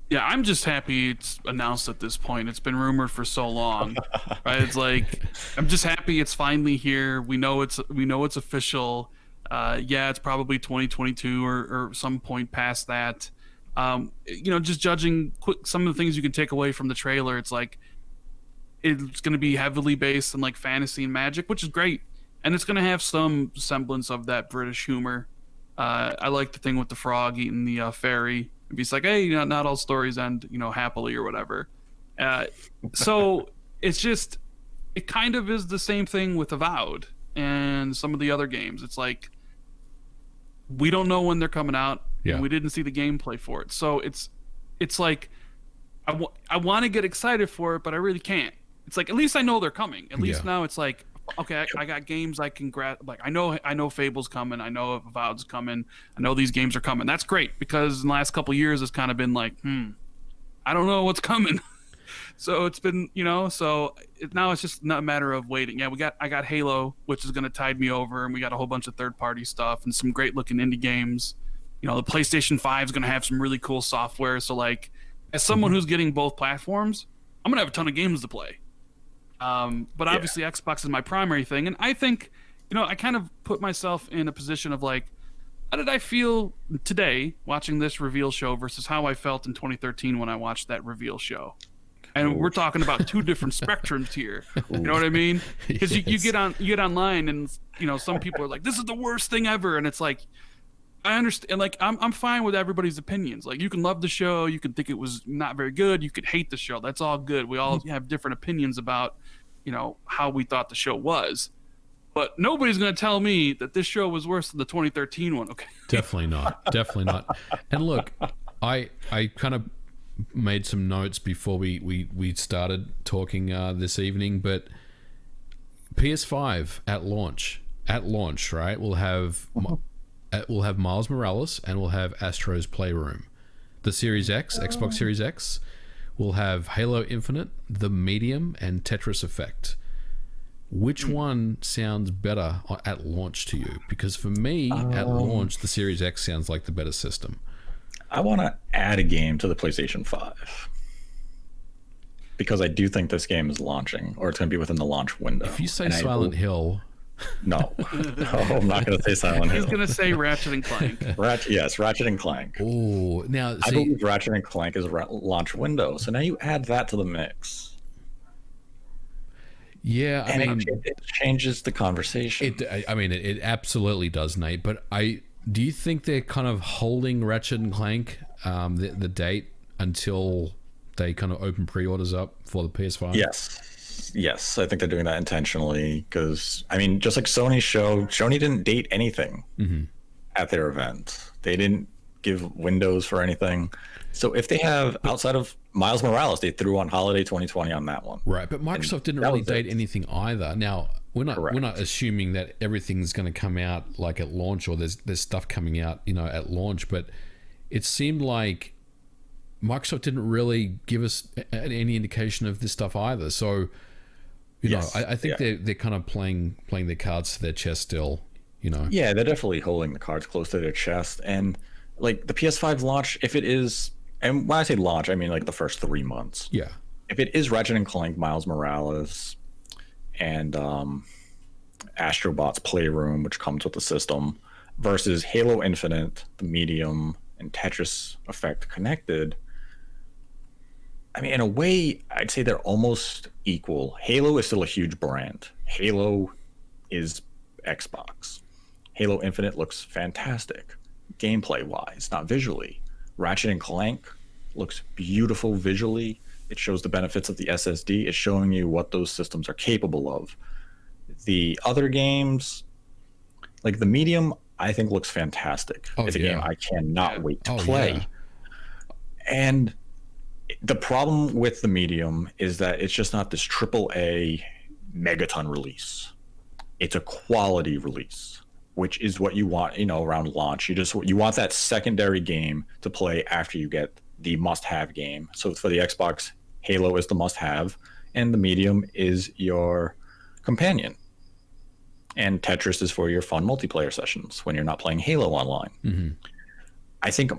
Yeah, I'm just happy it's announced at this point. It's been rumored for so long, right? It's like, I'm just happy it's finally here. We know it's official. Yeah, it's probably 2022 or some point past that. You know, just judging some of the things you can take away from the trailer, it's like it's going to be heavily based on like fantasy and magic, which is great, and it's going to have some semblance of that British humor. I like the thing with the frog eating the fairy. It's like, hey, you know, not all stories end, you know, happily or whatever. So it's just, it kind of is the same thing with Avowed and some of the other games. It's like, we don't know when they're coming out, and we didn't see the gameplay for it. So it's like, I want to get excited for it, but I really can't. It's like, at least I know they're coming. At least now it's like, okay, I got games I can grab. Like, I know Fable's coming. I know Avowed's coming. I know these games are coming. That's great, because in the last couple of years, it's kind of been like, I don't know what's coming. So it's been, you know, now it's just not a matter of waiting. Yeah, I got Halo, which is going to tide me over, and we got a whole bunch of third-party stuff and some great-looking indie games. You know, the PlayStation 5 is going to have some really cool software. So, like, as someone who's getting both platforms, I'm going to have a ton of games to play. But obviously Xbox is my primary thing, and I think, you know, I kind of put myself in a position of like, how did I feel today watching this reveal show versus how I felt in 2013 when I watched that reveal show? And we're talking about two different spectrums here. You know what I mean? Because you get online, and, you know, some people are like, this is the worst thing ever, and it's like, I understand. Like, I'm fine with everybody's opinions. Like, you can love the show, you can think it was not very good, you could hate the show. That's all good. We all have different opinions about, you know, how we thought the show was. But nobody's going to tell me that this show was worse than the 2013 one. Okay. Definitely not. Definitely not. And look, I kind of made some notes before we started talking this evening, but PS5 at launch, right? We'll have Miles Morales, and we'll have Astro's Playroom. The Series X, Xbox Series X, will have Halo Infinite, The Medium, and Tetris Effect. Which one sounds better at launch to you? Because for me, at launch, the Series X sounds like the better system. I want to add a game to the PlayStation 5, because I do think this game is launching, or it's going to be within the launch window. If you say Silent Hill... No, I'm not going to say Silent Hill. He's going to say Ratchet and Clank. Yes, Ratchet and Clank. Oh, now I believe Ratchet and Clank is a launch window, so now you add that to the mix. Yeah, I mean, it changes the conversation. It absolutely does, Nate. But do you think they're kind of holding Ratchet and Clank the date until they kind of open pre-orders up for the PS5? Yes, I think they're doing that intentionally, because I mean, just like Sony's show, Sony didn't date anything at their event. They didn't give windows for anything. So if they have, outside of Miles Morales, they threw on holiday 2020 on that one. Right, but Microsoft didn't really date anything either. Now, we're not assuming that everything's going to come out like at launch, or there's stuff coming out, you know, at launch, but it seemed like Microsoft didn't really give us any indication of this stuff either. So, you know, I think they're kind of playing their cards to their chest still. you know. Yeah, they're definitely holding the cards close to their chest. And like the PS5 launch, if it is, and when I say launch, I mean like the first 3 months. Yeah. If it is Ratchet and Clank, Miles Morales, and Astrobot's Playroom, which comes with the system, versus Halo Infinite, the Medium, and Tetris Effect connected, I mean, in a way, I'd say they're almost equal. Halo is still a huge brand. Halo is Xbox. Halo Infinite looks fantastic, gameplay-wise, not visually. Ratchet and Clank looks beautiful visually. It shows the benefits of the SSD. It's showing you what those systems are capable of. The other games, like the Medium, I think looks fantastic. It's a game I cannot wait to play. Yeah. And the problem with the Medium is that it's just not this AAA megaton release. It's a quality release, which is what you want, around launch. You want that secondary game to play after you get the must-have game. So for the Xbox, Halo is the must-have, and the Medium is your companion. And Tetris is for your fun multiplayer sessions when you're not playing Halo online. Mm-hmm.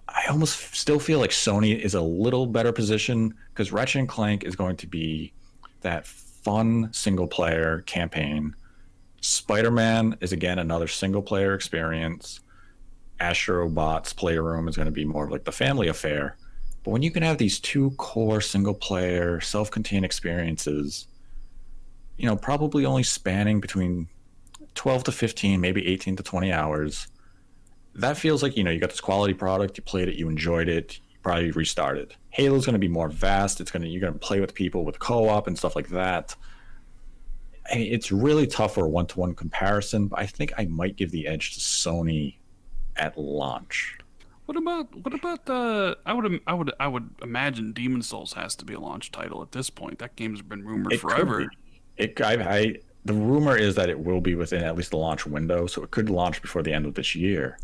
I almost still feel like Sony is a little better position because Ratchet and Clank is going to be that fun single-player campaign. Spider-Man is, again, another single-player experience. Astrobot's Playroom is going to be more of like the family affair. But when you can have these two core single-player, self-contained experiences, probably only spanning between 12 to 15, maybe 18 to 20 hours, that feels like, you got this quality product, you played it, you enjoyed it, you probably restarted. Halo's going to be more vast. You're going to play with people with co-op and stuff like that. I mean, it's really tough for a one-to-one comparison, but I think I might give the edge to Sony at launch. What about the? I would imagine Demon Souls has to be a launch title at this point. That game's been rumored forever. The rumor is that it will be within at least the launch window, so it could launch before the end of this year.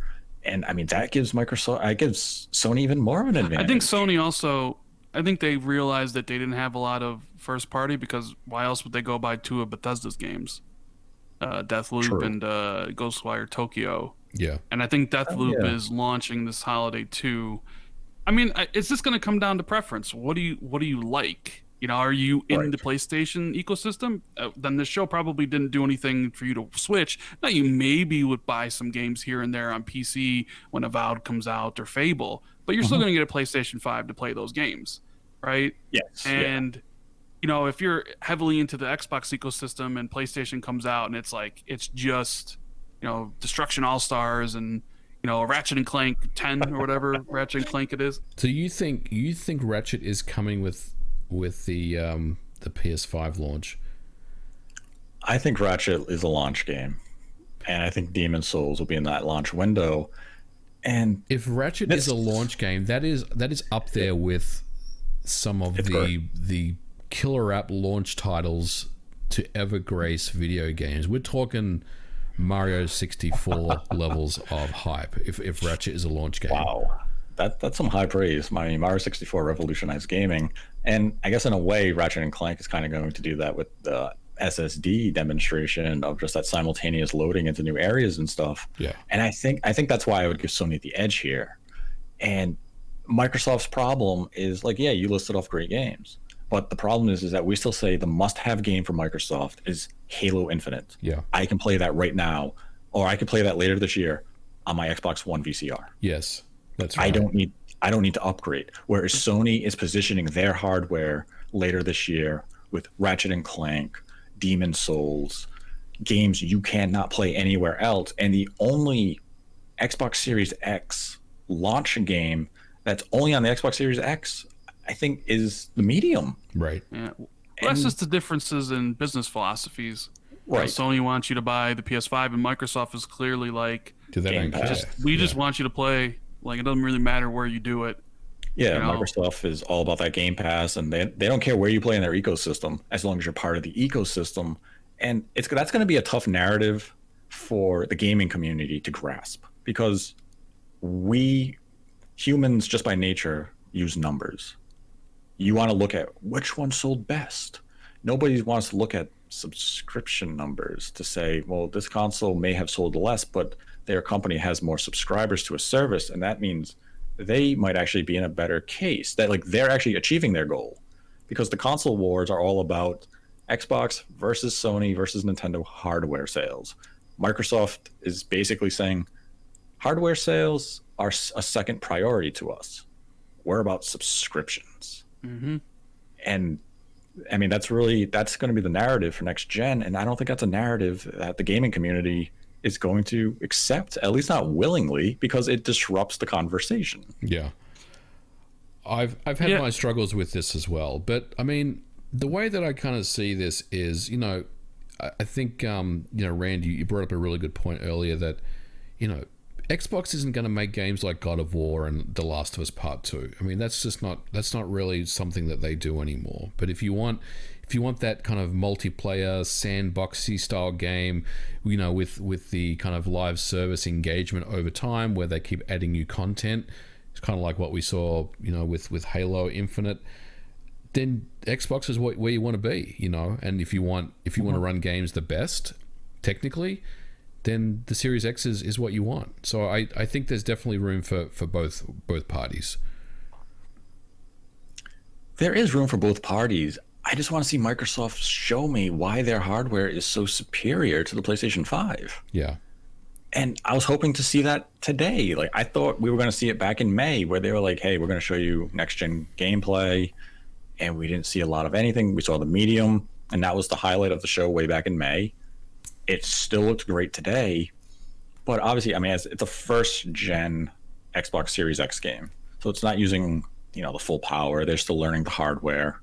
And I mean, that gives Sony even more of an advantage. I think Sony also, they realized that they didn't have a lot of first party, because why else would they go buy 2 of Bethesda's games, Deathloop and Ghostwire Tokyo. Yeah. And I think Deathloop is launching this holiday too. I mean, it's just going to come down to preference. What do you like? Are you in the PlayStation ecosystem? Then this show probably didn't do anything for you to switch. Now, you maybe would buy some games here and there on PC when Avowed comes out or Fable, but you're still going to get a PlayStation 5 to play those games, right? Yes. And, if you're heavily into the Xbox ecosystem and PlayStation comes out and it's just, Destruction All-Stars and, Ratchet and Clank 10 or whatever Ratchet and Clank it is. So you think Ratchet is coming with the PS5 launch? I think Ratchet is a launch game, and I think Demon Souls will be in that launch window. And if Ratchet is a launch game, that is up there with some of the killer app launch titles to ever grace video games. We're talking Mario 64 levels of hype if Ratchet is a launch game. Wow. That's some high praise. Mario 64 revolutionized gaming. And I guess in a way, Ratchet and Clank is kind of going to do that with the SSD demonstration of just that simultaneous loading into new areas and stuff. Yeah. And I think that's why I would give Sony the edge here. And Microsoft's problem is like, yeah, you listed off great games. But the problem is that we still say the must-have game for Microsoft is Halo Infinite. Yeah. I can play that right now, or I can play that later this year on my Xbox One VCR. Yes. That's right. I don't need to upgrade. Whereas Sony is positioning their hardware later this year with Ratchet and Clank, Demon Souls, games you cannot play anywhere else. And the only Xbox Series X launch game that's only on the Xbox Series X, I think, is the Medium. Right. Yeah. Well, that's just the differences in business philosophies. Right. Sony wants you to buy the PS5, and Microsoft is clearly like, we just want you to play. Like, it doesn't really matter where you do it. Yeah, Microsoft is all about that Game Pass, and they don't care where you play in their ecosystem as long as you're part of the ecosystem. And that's going to be a tough narrative for the gaming community to grasp, because we humans, just by nature, use numbers. You want to look at which one sold best. Nobody wants to look at subscription numbers to say, well, this console may have sold less, but their company has more subscribers to a service, and that means they might actually be in a better case, that like they're actually achieving their goal, because the console wars are all about Xbox versus Sony versus Nintendo hardware sales. Microsoft is basically saying hardware sales are a second priority to us. We're about subscriptions. And I mean, that's going to be the narrative for next gen. And I don't think that's a narrative that the gaming community is going to accept, at least not willingly, because it disrupts the conversation. Yeah. I've had my struggles with this as well. But I mean, the way that I kind of see this is, I think, Rand, you brought up a really good point earlier that, Xbox isn't going to make games like God of War and The Last of Us Part 2. I mean, that's not really something that they do anymore. But if you want that kind of multiplayer sandboxy style game, with the kind of live service engagement over time where they keep adding new content, it's kind of like what we saw, with Halo Infinite, then Xbox is where you want to be, and if you want to run games the best, technically, then the Series X is what you want. So I think there's definitely room for both parties. There is room for both parties. I just want to see Microsoft show me why their hardware is so superior to the PlayStation 5. Yeah. And I was hoping to see that today. Like, I thought we were going to see it back in May, where they were like, hey, we're going to show you next-gen gameplay. And we didn't see a lot of anything. We saw the Medium, and that was the highlight of the show way back in May. It still looked great today. But obviously, I mean, it's a first-gen Xbox Series X game. So it's not using, the full power. They're still learning the hardware.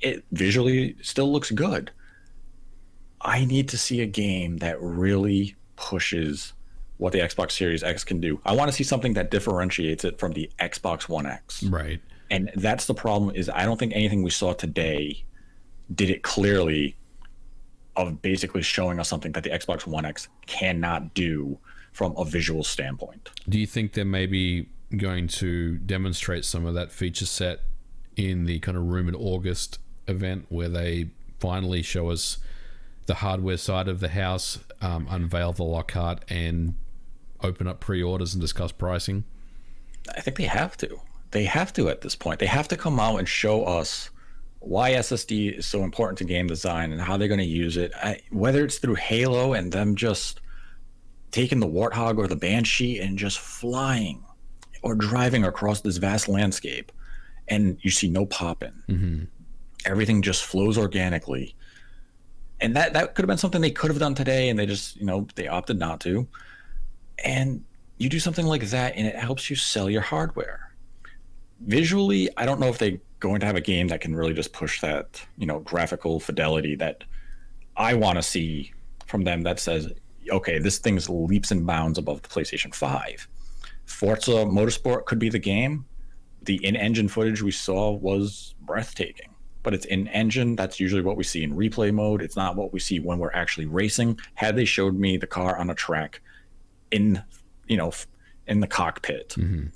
It visually still looks good. I need to see a game that really pushes what the Xbox Series X can do. I want to see something that differentiates it from the Xbox One X. Right. And that's the problem, is I don't think anything we saw today did it clearly, of basically showing us something that the Xbox One X cannot do from a visual standpoint. Do you think they're maybe going to demonstrate some of that feature set in the kind of rumored August event, where they finally show us the hardware side of the house, unveil the Lockhart, and open up pre-orders and discuss pricing? I think they have to. They have to at this point. They have to come out and show us why SSD is so important to game design and how they're going to use it. Whether it's through Halo and them just taking the Warthog or the Banshee and just flying or driving across this vast landscape, and you see no pop-in. Mm-hmm. Everything just flows organically. And that could have been something they could have done today, and they just, they opted not to. And you do something like that, and it helps you sell your hardware. Visually, I don't know if they're going to have a game that can really just push that, graphical fidelity that I want to see from them, that says, okay, this thing's leaps and bounds above the PlayStation 5. Forza Motorsport could be the game. The in-engine footage we saw was breathtaking, but it's in-engine. That's usually what we see in replay mode. It's not what we see when we're actually racing. Had they showed me the car on a track in the cockpit, mm-hmm.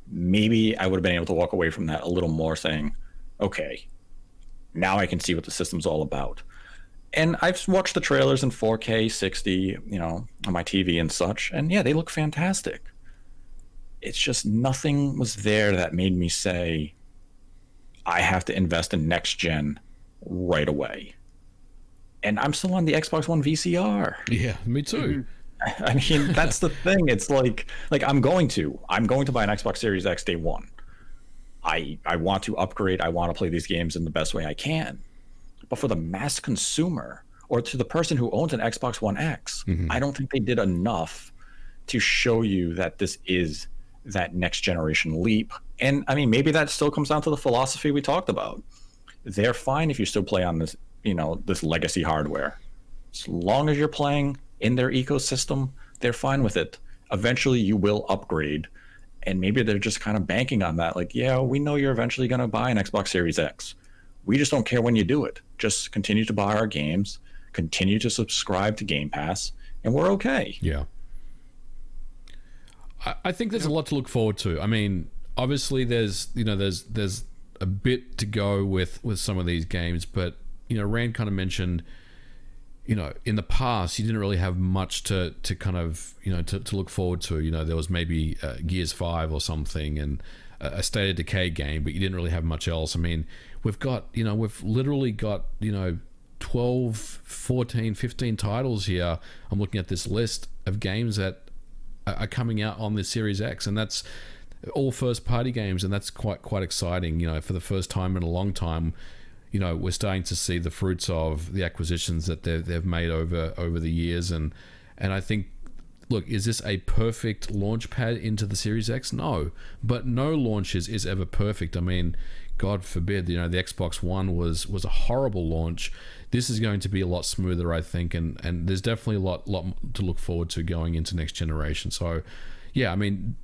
maybe I would have been able to walk away from that a little more saying, okay, now I can see what the system's all about. And I've watched the trailers in 4K 60, on my TV and such, and yeah, they look fantastic. It's just nothing was there that made me say, I have to invest in next gen right away. And I'm still on the Xbox One VCR. Yeah, me too. I mean, that's the thing. It's like I'm going to buy an Xbox Series X day one. I want to upgrade. I want to play these games in the best way I can. But for the mass consumer, or to the person who owns an Xbox One X, mm-hmm. I don't think they did enough to show you that this is that next generation leap. And I mean, maybe that still comes down to the philosophy we talked about. They're fine if you still play on this, this legacy hardware. As long as you're playing in their ecosystem, they're fine with it. Eventually you will upgrade. And maybe they're just kind of banking on that. Like, yeah, we know you're eventually going to buy an Xbox Series X. We just don't care when you do it. Just continue to buy our games, continue to subscribe to Game Pass, and we're okay. Yeah. I think there's a lot to look forward to. I mean, obviously there's a bit to go with some of these games, but Rand kind of mentioned, in the past, you didn't really have much to kind of, to look forward to. There was maybe Gears 5 or something and a State of Decay game, but you didn't really have much else. I mean, we've literally got, 12, 14, 15 titles here. I'm looking at this list of games that are coming out on the Series X, and that's all first-party games, and that's quite exciting. For the first time in a long time, we're starting to see the fruits of the acquisitions that they've made over the years, and I think, look, is this a perfect launch pad into the Series X? No, but no launch is ever perfect. I mean, God forbid, the Xbox One was a horrible launch. This is going to be a lot smoother, I think, and there's definitely a lot to look forward to going into next generation. So, yeah, I mean,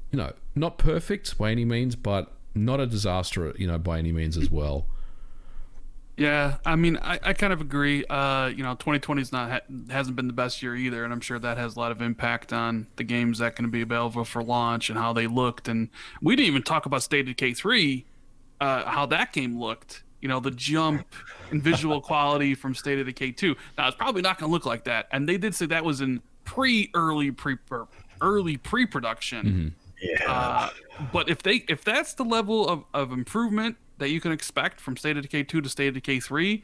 not perfect by any means, but not a disaster, by any means as well. Yeah, I mean, I kind of agree. 2020's hasn't been the best year either, and I'm sure that has a lot of impact on the games that can be available for launch and how they looked. And we didn't even talk about State of Decay 3, how that game looked. The jump in visual quality from State of Decay 2. Now, it's probably not going to look like that, and they did say that was in early pre-production. Yeah. But if that's the level of improvement that you can expect from State of Decay 2 to State of Decay 3,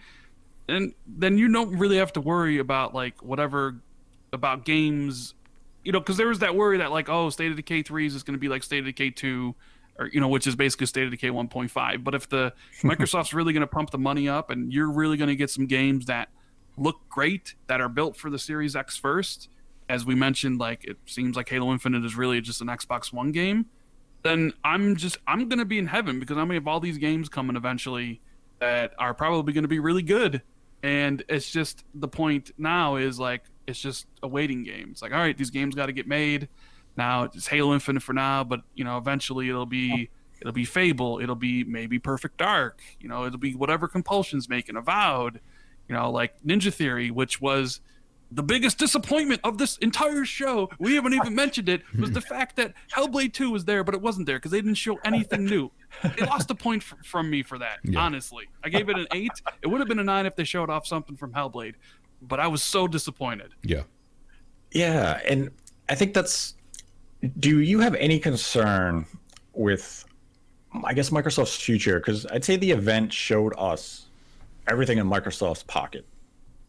then you don't really have to worry about whatever about games, because there was that worry that State of Decay 3 is going to be like State of Decay 2, or which is basically State of Decay 1.5. But if the Microsoft's really going to pump the money up and you're really going to get some games that look great, that are built for the Series X first, as we mentioned, it seems like Halo Infinite is really just an Xbox One game, then I'm going to be in heaven, because I'm going to have all these games coming eventually that are probably going to be really good. And it's just, the point now is it's just a waiting game. It's all right, these games got to get made. Now it's Halo Infinite for now, but eventually it'll be Fable, it'll be maybe Perfect Dark, it'll be whatever Compulsion's making, Avowed, like Ninja Theory, which was the biggest disappointment of this entire show. We haven't even mentioned it, was the fact that Hellblade 2 was there, but it wasn't there because they didn't show anything new. They lost a point from me for that. Yeah. Honestly, I gave it an 8. It would have been a 9 if they showed off something from Hellblade, but I was so disappointed. Yeah, and I think do you have any concern with, I guess, Microsoft's future? Because I'd say the event showed us everything in Microsoft's pocket.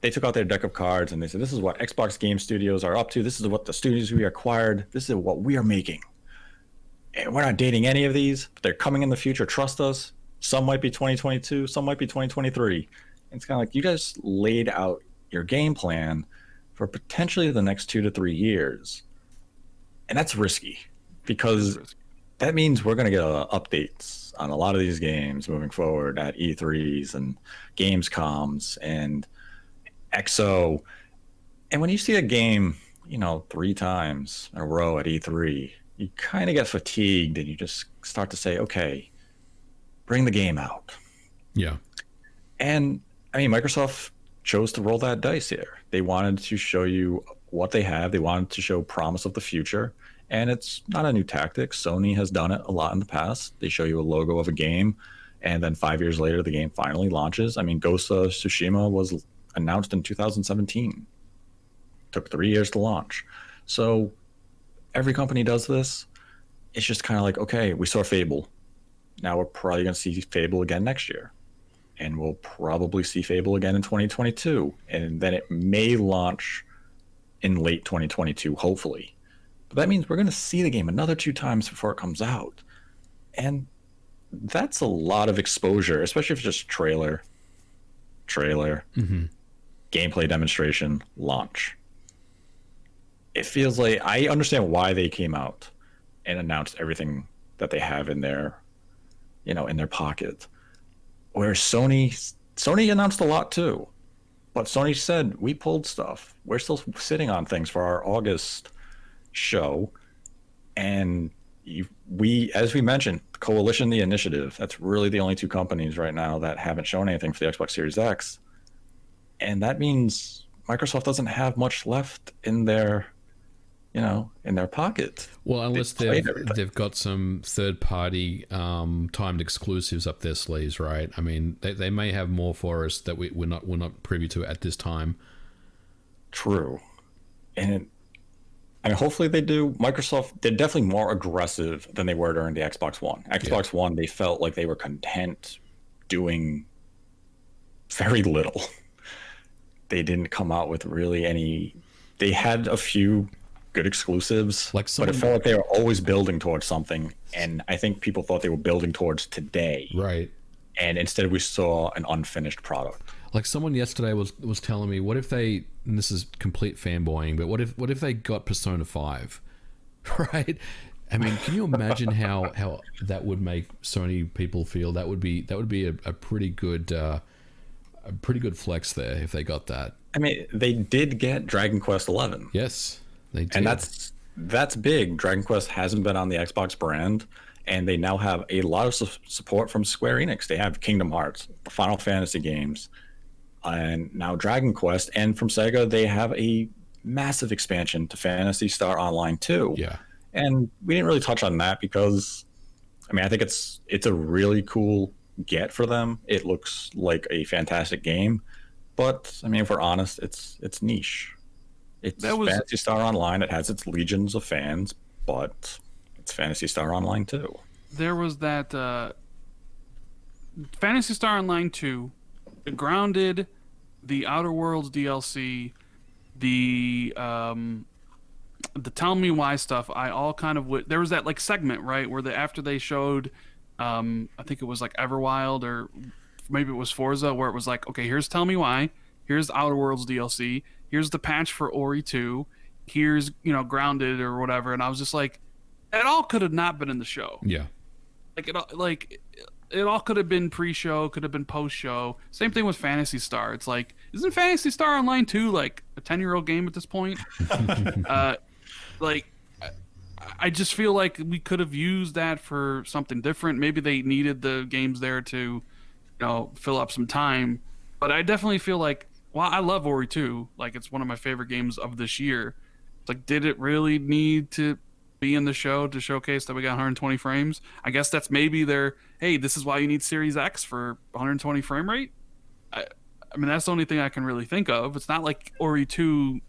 They took out their deck of cards and they said, this is what Xbox game studios are up to. This is what the studios we acquired. This is what we are making. And we're not dating any of these, but they're coming in the future. Trust us. Some might be 2022. Some might be 2023. And it's kind of like, you guys laid out your game plan for potentially the next 2 to 3 years. And that's risky, because that means we're going to get updates on a lot of these games moving forward at E3s and Gamescoms and XO. And when you see a game, 3 times in a row at E3, you kind of get fatigued and you just start to say, okay, bring the game out. Yeah. And I mean, Microsoft chose to roll that dice here. They wanted to show you what they have. They wanted to show promise of the future. And it's not a new tactic. Sony has done it a lot in the past. They show you a logo of a game, and then 5 years later, the game finally launches. I mean, Ghost of Tsushima was announced in 2017. Took 3 years to launch. So every company does this. It's just kind of like, okay, we saw Fable. Now we're probably going to see Fable again next year. And we'll probably see Fable again in 2022. And then it may launch in late 2022, hopefully. But that means we're going to see the game another 2 times before it comes out. And that's a lot of exposure, especially if it's just trailer, gameplay demonstration, launch. It feels like, I understand why they came out and announced everything that they have in their, in their pocket. Whereas Sony announced a lot too. But Sony said, we pulled stuff. We're still sitting on things for our August show. And we, as we mentioned, Coalition, the Initiative, that's really the only 2 companies right now that haven't shown anything for the Xbox Series X. And that means Microsoft doesn't have much left in their, in their pocket. Well, unless they've got some third-party timed exclusives up their sleeves, right? I mean, they may have more for us that we're not privy to at this time. true. And I mean, hopefully they do. Microsoft, they're definitely more aggressive than they were during the Xbox One. Xbox One, they felt like they were content doing very little. They didn't come out with really any. They had a few good exclusives, but it felt like they were always building towards something. And I think people thought they were building towards today. Right. And instead we saw an unfinished product. Like someone yesterday was telling me, what if they, and this is complete fanboying, but what if they got Persona 5, right? I mean, can you imagine how that would make Sony people feel? That would be a pretty good flex there if they got that. I mean, they did get Dragon Quest 11. Yes, they did. And that's big. Dragon Quest hasn't been on the Xbox brand, and they now have a lot of support from Square Enix. They have Kingdom Hearts, Final Fantasy games, and now Dragon Quest. And from Sega, they have a massive expansion to Phantasy Star Online 2. Yeah. And we didn't really touch on that because, I mean, I think it's a really cool get for them. It looks like a fantastic game, but I mean, if we're honest, it's niche. It's Phantasy Star Online. It has its legions of fans, but it's Phantasy Star Online too. There was that Phantasy Star Online 2, the Grounded, the Outer Worlds DLC, the Tell Me Why stuff. I all kind of there was that like segment, right, where after they showed I think it was like Everwild or maybe it was Forza, where it was like, okay, here's Tell Me Why, here's the Outer Worlds DLC, here's the patch for Ori 2, here's, Grounded or whatever. And I was just like, it all could have not been in the show. Yeah. It all could have been pre-show, could have been post-show. Same thing with Phantasy Star. It's like, isn't Phantasy Star Online 2 like a 10-year-old game at this point? I just feel like we could have used that for something different. Maybe they needed the games there to, fill up some time. But I definitely feel like, well, I love Ori 2. Like, it's one of my favorite games of this year. It's like, did it really need to be in the show to showcase that we got 120 frames? I guess that's maybe hey, this is why you need Series X for 120 frame rate. I mean, that's the only thing I can really think of. It's not like Ori 2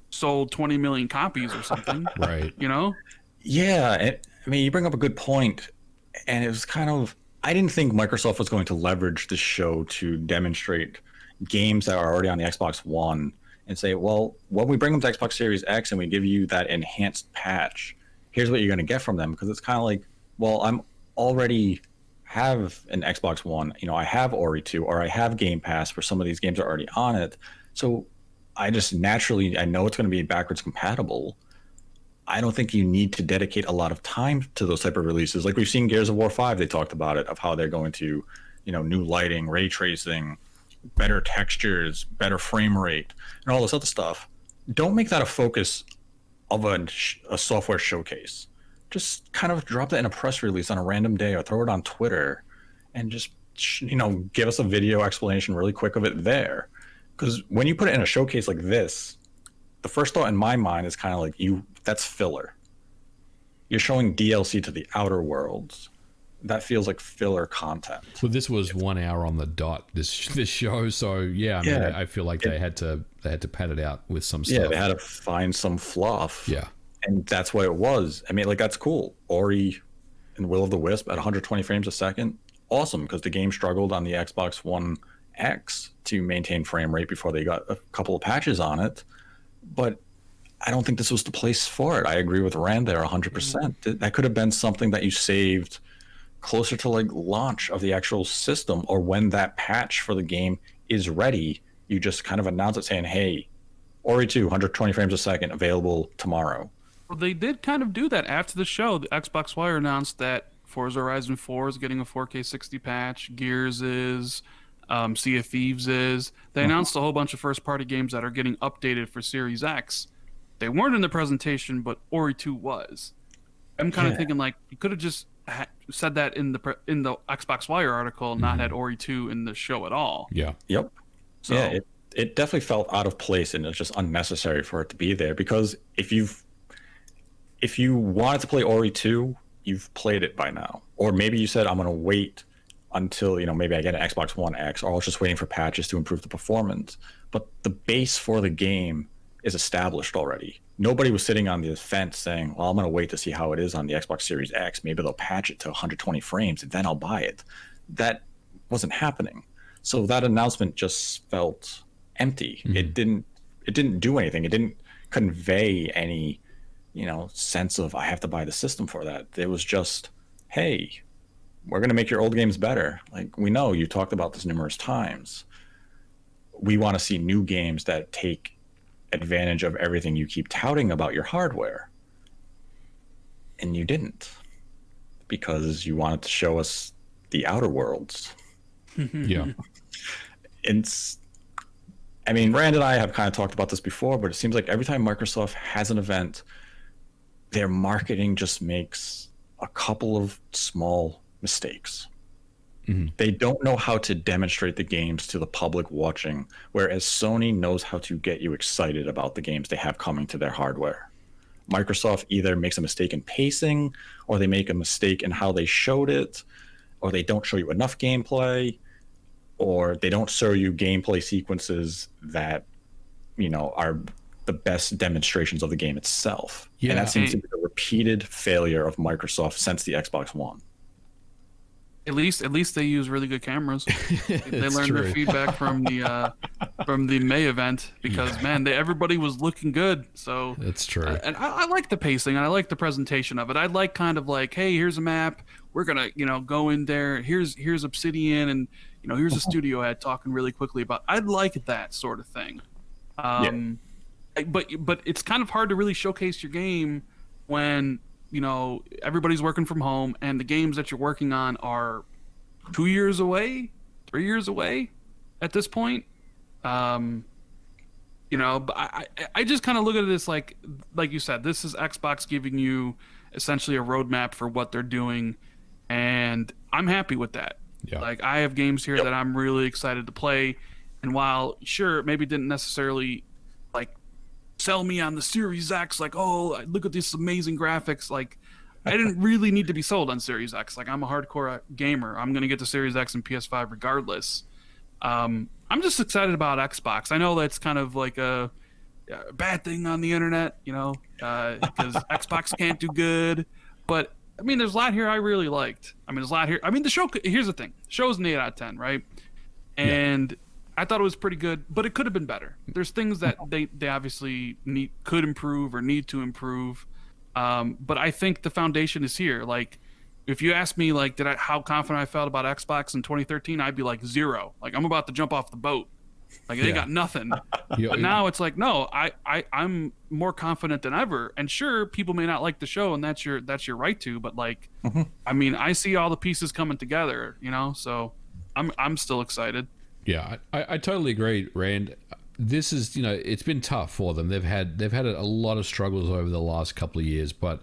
sold 20 million copies or something. Right. Yeah, I mean, you bring up a good point, and it was kind of, I didn't think Microsoft was going to leverage this show to demonstrate games that are already on the Xbox One and say, well, when we bring them to Xbox Series X and we give you that enhanced patch, here's what you're going to get from them. Because it's kind of like, well, I'm already have an Xbox One, I have Ori 2, or I have Game Pass where some of these games are already on it. So I just naturally, I know it's going to be backwards compatible. I don't think you need to dedicate a lot of time to those type of releases. Like we've seen Gears of War 5, they talked about it, of how they're going to, new lighting, ray tracing, better textures, better frame rate, and all this other stuff. Don't make that a focus of a software showcase. Just kind of drop that in a press release on a random day or throw it on Twitter and just, give us a video explanation really quick of it there. Because when you put it in a showcase like this, the first thought in my mind is kind of like, that's filler. You're showing DLC to the Outer Worlds. That feels like filler content. Well, this was 1 hour on the dot, this show. So yeah, I feel like they had to pad it out with some stuff. Yeah, they had to find some fluff. Yeah. And that's what it was. I mean, like, that's cool. Ori and Will of the Wisp at 120 frames a second. Awesome, because the game struggled on the Xbox One X to maintain frame rate before they got a couple of patches on it. But I don't think this was the place for it. I agree with Rand there 100%. That could have been something that you saved closer to like launch of the actual system, or when that patch for the game is ready, you just kind of announce it saying, hey, Ori 2, 120 frames a second, available tomorrow. Well, they did kind of do that after the show. The Xbox Wire announced that Forza Horizon 4 is getting a 4K 60 patch. Gears is. Sea of Thieves is. They announced a whole bunch of first-party games that are getting updated for Series X. They weren't in the presentation, but Ori 2 was. I'm kind of thinking like you could have just said that in the Xbox Wire article, not had Ori 2 in the show at all. Yeah. Yep. So yeah, it definitely felt out of place, and it's just unnecessary for it to be there. Because if you wanted to play Ori 2, you've played it by now. Or maybe you said, I'm going to wait until, maybe I get an Xbox One X, or I was just waiting for patches to improve the performance. But the base for the game is established already. Nobody was sitting on the fence saying, well, I'm going to wait to see how it is on the Xbox Series X. Maybe they'll patch it to 120 frames and then I'll buy it. That wasn't happening. So that announcement just felt empty. It didn't do anything. It didn't convey any, sense of I have to buy the system for that. It was just, hey, we're going to make your old games better. Like, we know you talked about this numerous times. We want to see new games that take advantage of everything you keep touting about your hardware. And you didn't, because you wanted to show us the Outer Worlds. Yeah. Rand and I have kind of talked about this before, but it seems like every time Microsoft has an event, their marketing just makes a couple of small mistakes. They don't know how to demonstrate the games to the public watching, whereas Sony knows how to get you excited about the games they have coming to their hardware. Microsoft either makes a mistake in pacing, or they make a mistake in how they showed it, or they don't show you enough gameplay, or they don't show you gameplay sequences that, are the best demonstrations of the game itself. Yeah. And that seems to be the repeated failure of Microsoft since the Xbox One. At least they use really good cameras. They learned their feedback from the May event, because man, everybody was looking good. So that's true. And I like the pacing, and I like the presentation of it. I like kind of like, hey, here's a map. We're gonna go in there. Here's Obsidian, and here's a studio head talking really quickly about. I'd like that sort of thing. But it's kind of hard to really showcase your game when everybody's working from home, and the games that you're working on are 2 years away, 3 years away at this point. But I just kind of look at this like you said, this is Xbox giving you essentially a roadmap for what they're doing, and I'm happy with that. Yeah. Like, I have games here that I'm really excited to play, and while sure, maybe didn't necessarily sell me on the Series X, like, oh, look at this amazing graphics. Like, I didn't really need to be sold on Series X. Like, I'm a hardcore gamer. I'm going to get the Series X and PS5 regardless. I'm just excited about Xbox. I know that's kind of like a bad thing on the internet, because Xbox can't do good. But, there's a lot here I really liked. There's a lot here. The show, here's the thing. The show's an 8 out of 10, right? And I thought it was pretty good, but it could have been better. There's things that they obviously could improve or need to improve. But I think the foundation is here. Like, if you ask me, like, how confident I felt about Xbox in 2013, I'd be like 0. Like, I'm about to jump off the boat. Like, they got nothing. But now it's like, no, I'm more confident than ever. And sure, people may not like the show, and that's your right to. But like, I see all the pieces coming together. So I'm still excited. Yeah, I totally agree, Rand. This is, it's been tough for them. They've had a lot of struggles over the last couple of years, but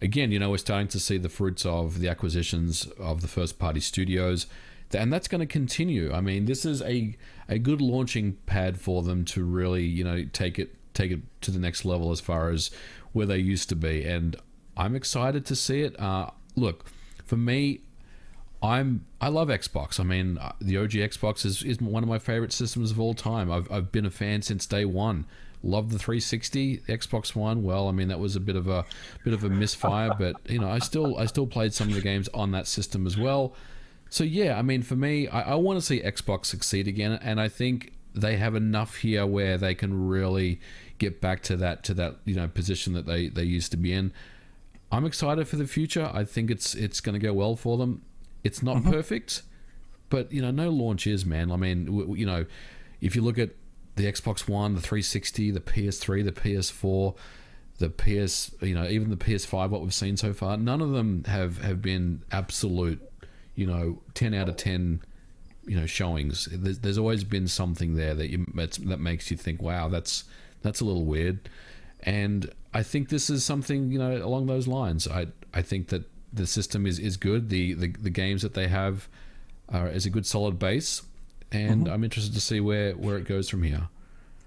again, we're starting to see the fruits of the acquisitions of the first-party studios, and that's going to continue. This is a good launching pad for them to really, take it to the next level as far as where they used to be, and I'm excited to see it. Look, for me, I love Xbox. The OG Xbox is one of my favorite systems of all time. I've been a fan since day one. Love the 360, the Xbox One. Well, that was a bit of a misfire, but I still played some of the games on that system as well. So yeah, for me, I want to see Xbox succeed again, and I think they have enough here where they can really get back to that position that they used to be in. I'm excited for the future. I think it's going to go well for them. It's not perfect, but no launch is, man. If you look at the Xbox One, the 360, the PS3, the PS4, the PS, even the PS5, what we've seen so far, none of them have been absolute, 10 out of 10, showings. There's always been something there that makes you think, wow, that's a little weird. And I think this is something, along those lines. I think that the system is good. The games that they have is a good solid base, and I'm interested to see where it goes from here.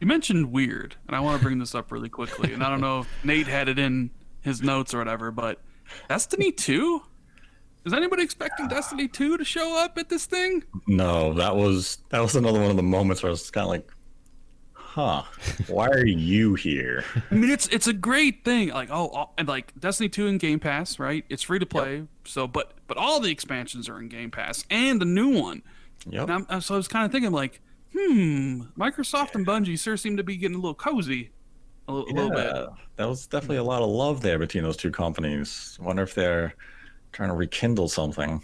You mentioned weird, and I want to bring this up really quickly. And I don't know if Nate had it in his notes or whatever, but Destiny 2? Is anybody expecting Destiny 2 to show up at this thing? No, that was another one of the moments where I was kind of like, huh, why are you here? I mean, it's a great thing. Like, and like Destiny 2 in Game Pass, right? It's free to play. Yep. So, but all the expansions are in Game Pass and the new one. Yep. And so I was kind of thinking, like, Microsoft and Bungie sure seem to be getting a little cozy, a little bit. That was definitely a lot of love there between those two companies. I wonder if they're trying to rekindle something.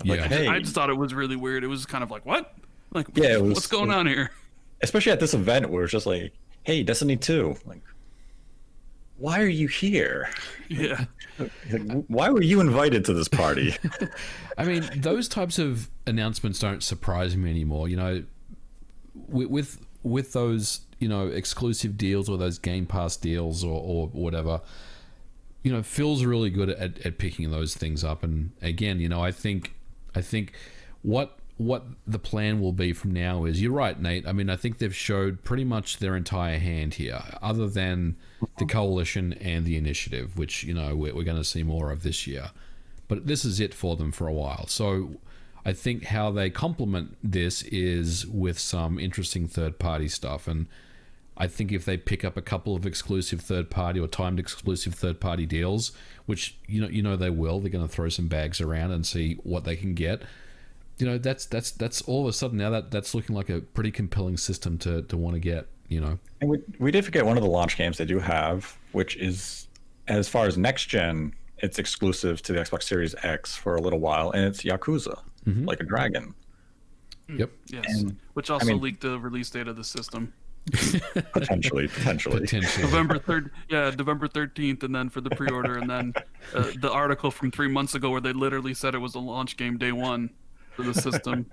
Like, Yeah. hey, I just thought it was really weird. It was kind of like, what? Like, Yeah, it was- what's going on here? especially at this event where it's just like, hey, Destiny 2, like, why are you here? Yeah. Like, why were you invited to this party? I mean, those types of announcements don't surprise me anymore. You know, with those, you know, exclusive deals or those Game Pass deals or whatever, you know, Phil's really good at picking those things up. And again, you know, I think what the plan will be from now is, you're right, Nate. I mean, I think they've showed pretty much their entire hand here, other than the Coalition and the Initiative, which, you know, we're going to see more of this year. But this is it for them for a while. So I think how they complement this is with some interesting third-party stuff. And I think if they pick up a couple of exclusive third-party or timed exclusive third-party deals, which you know they will, they're going to throw some bags around and see what they can get. You know, that's all of a sudden now that's looking like a pretty compelling system to want to get. You know, And we did forget one of the launch games they do have, which is, as far as next gen, it's exclusive to the Xbox Series X for a little while, and it's Yakuza, Like a Dragon. Yep. Yes. And, Which also I mean- leaked the release date of the system. Potentially. Potentially. November 13th, and then for the pre-order, and then the article from 3 months ago where they literally said it was a launch game day one for the system.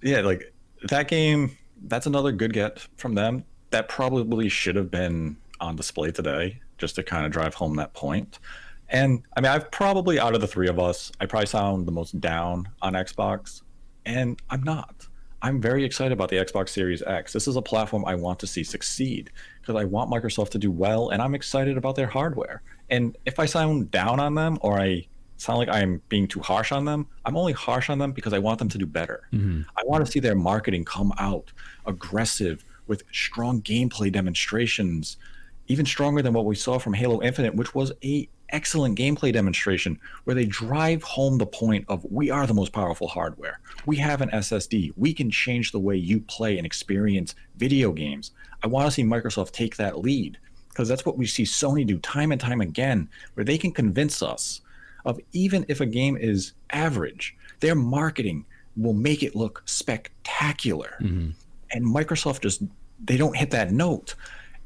Yeah, like that game, that's another good get from them. That probably should have been on display today, just to kind of drive home that point. And I mean, I've probably, out of the three of us, I probably sound the most down on Xbox, and I'm not. I'm very excited about the Xbox Series X. This is a platform I want to see succeed because I want Microsoft to do well, and I'm excited about their hardware. And if I sound down on them, or I sound like I'm being too harsh on them, I'm only harsh on them because I want them to do better. I want to see their marketing come out aggressive with strong gameplay demonstrations, even stronger than what we saw from Halo Infinite, which was a excellent gameplay demonstration where they drive home the point of, we are the most powerful hardware. We have an SSD. We can change the way you play and experience video games. I want to see Microsoft take that lead, because that's what we see Sony do time and time again, where they can convince us of, even if a game is average, their marketing will make it look spectacular. And Microsoft just, they don't hit that note.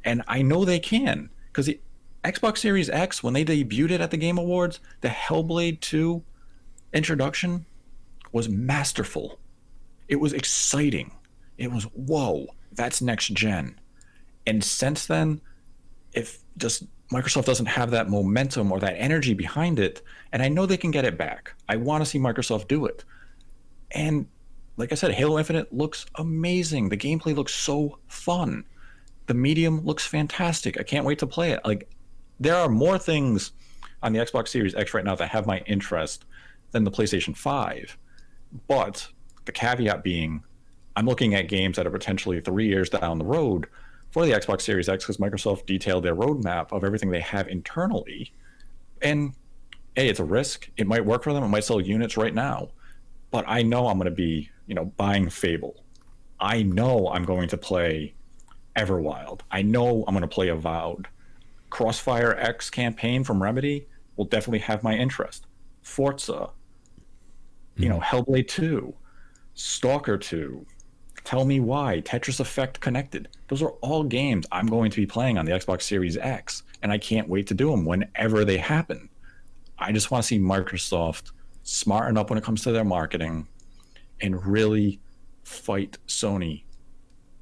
And I know they can, because the Xbox Series X, when they debuted it at the Game Awards, the Hellblade 2 introduction was masterful. It was exciting. It was, whoa, that's next gen. And since then, if just Microsoft doesn't have that momentum or that energy behind it, and I know they can get it back. I want to see Microsoft do it. And like I said, Halo Infinite looks amazing. The gameplay looks so fun. The medium looks fantastic. I can't wait to play it. Like, there are more things on the Xbox Series X right now that have my interest than the PlayStation 5. But the caveat being, I'm looking at games that are potentially 3 years down the road for the Xbox Series X, because Microsoft detailed their roadmap of everything they have internally. And hey, it's a risk. It might work for them. It might sell units right now. But I know I'm going to be, buying Fable. I know I'm going to play Everwild. I know I'm going to play Avowed. Crossfire X campaign from Remedy will definitely have my interest. Forza, Hellblade 2, Stalker 2, Tell Me Why, Tetris Effect Connected. Those are all games I'm going to be playing on the Xbox Series X, and I can't wait to do them whenever they happen. I just want to see Microsoft smarten up when it comes to their marketing and really fight Sony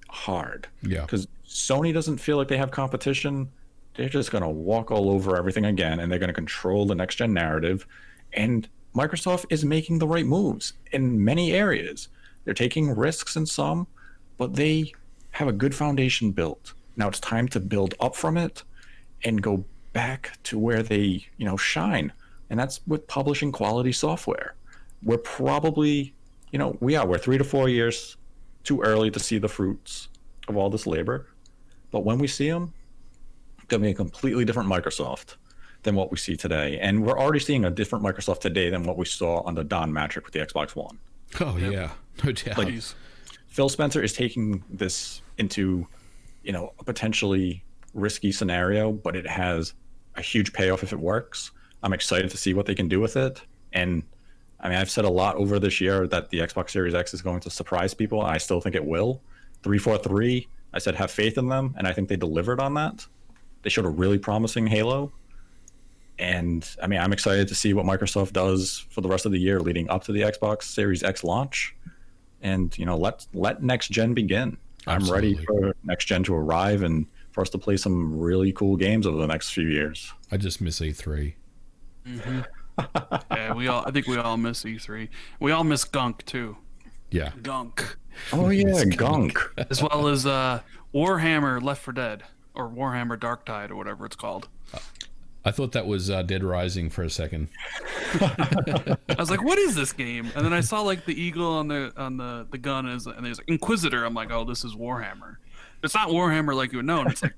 hard. Yeah. Because Sony doesn't feel like they have competition. They're just going to walk all over everything again, and they're going to control the next gen narrative. And Microsoft is making the right moves in many areas. They're taking risks in some, but they have a good foundation built. Now it's time to build up from it and go back to where they, shine. And that's with publishing quality software. We're probably, we're 3 to 4 years too early to see the fruits of all this labor. But when we see them, it's going to be a completely different Microsoft than what we see today. And we're already seeing a different Microsoft today than what we saw on the Don Matric with the Xbox One. Oh, yeah. No doubt. Like, Phil Spencer is taking this into, a potentially risky scenario, but it has a huge payoff if it works. I'm excited to see what they can do with it. And I mean, I've said a lot over this year that the Xbox Series X is going to surprise people, and I still think it will. 343, I said have faith in them, and I think they delivered on that. They showed a really promising Halo. And I mean, I'm excited to see what Microsoft does for the rest of the year leading up to the Xbox Series X launch. And, let next gen begin. Absolutely. I'm ready for next gen to arrive and for us to play some really cool games over the next few years. I just miss E3. Mm-hmm. Yeah, I think we all miss E3. We all miss Gunk too. Yeah. Gunk. Oh yeah, Gunk. As well as Warhammer Left 4 Dead or Warhammer Dark Tide or whatever it's called. I thought that was Dead Rising for a second. I was like, "What is this game?" And then I saw like the eagle on the gun, and there's like Inquisitor. I'm like, "Oh, this is Warhammer." It's not Warhammer like you would know. It's like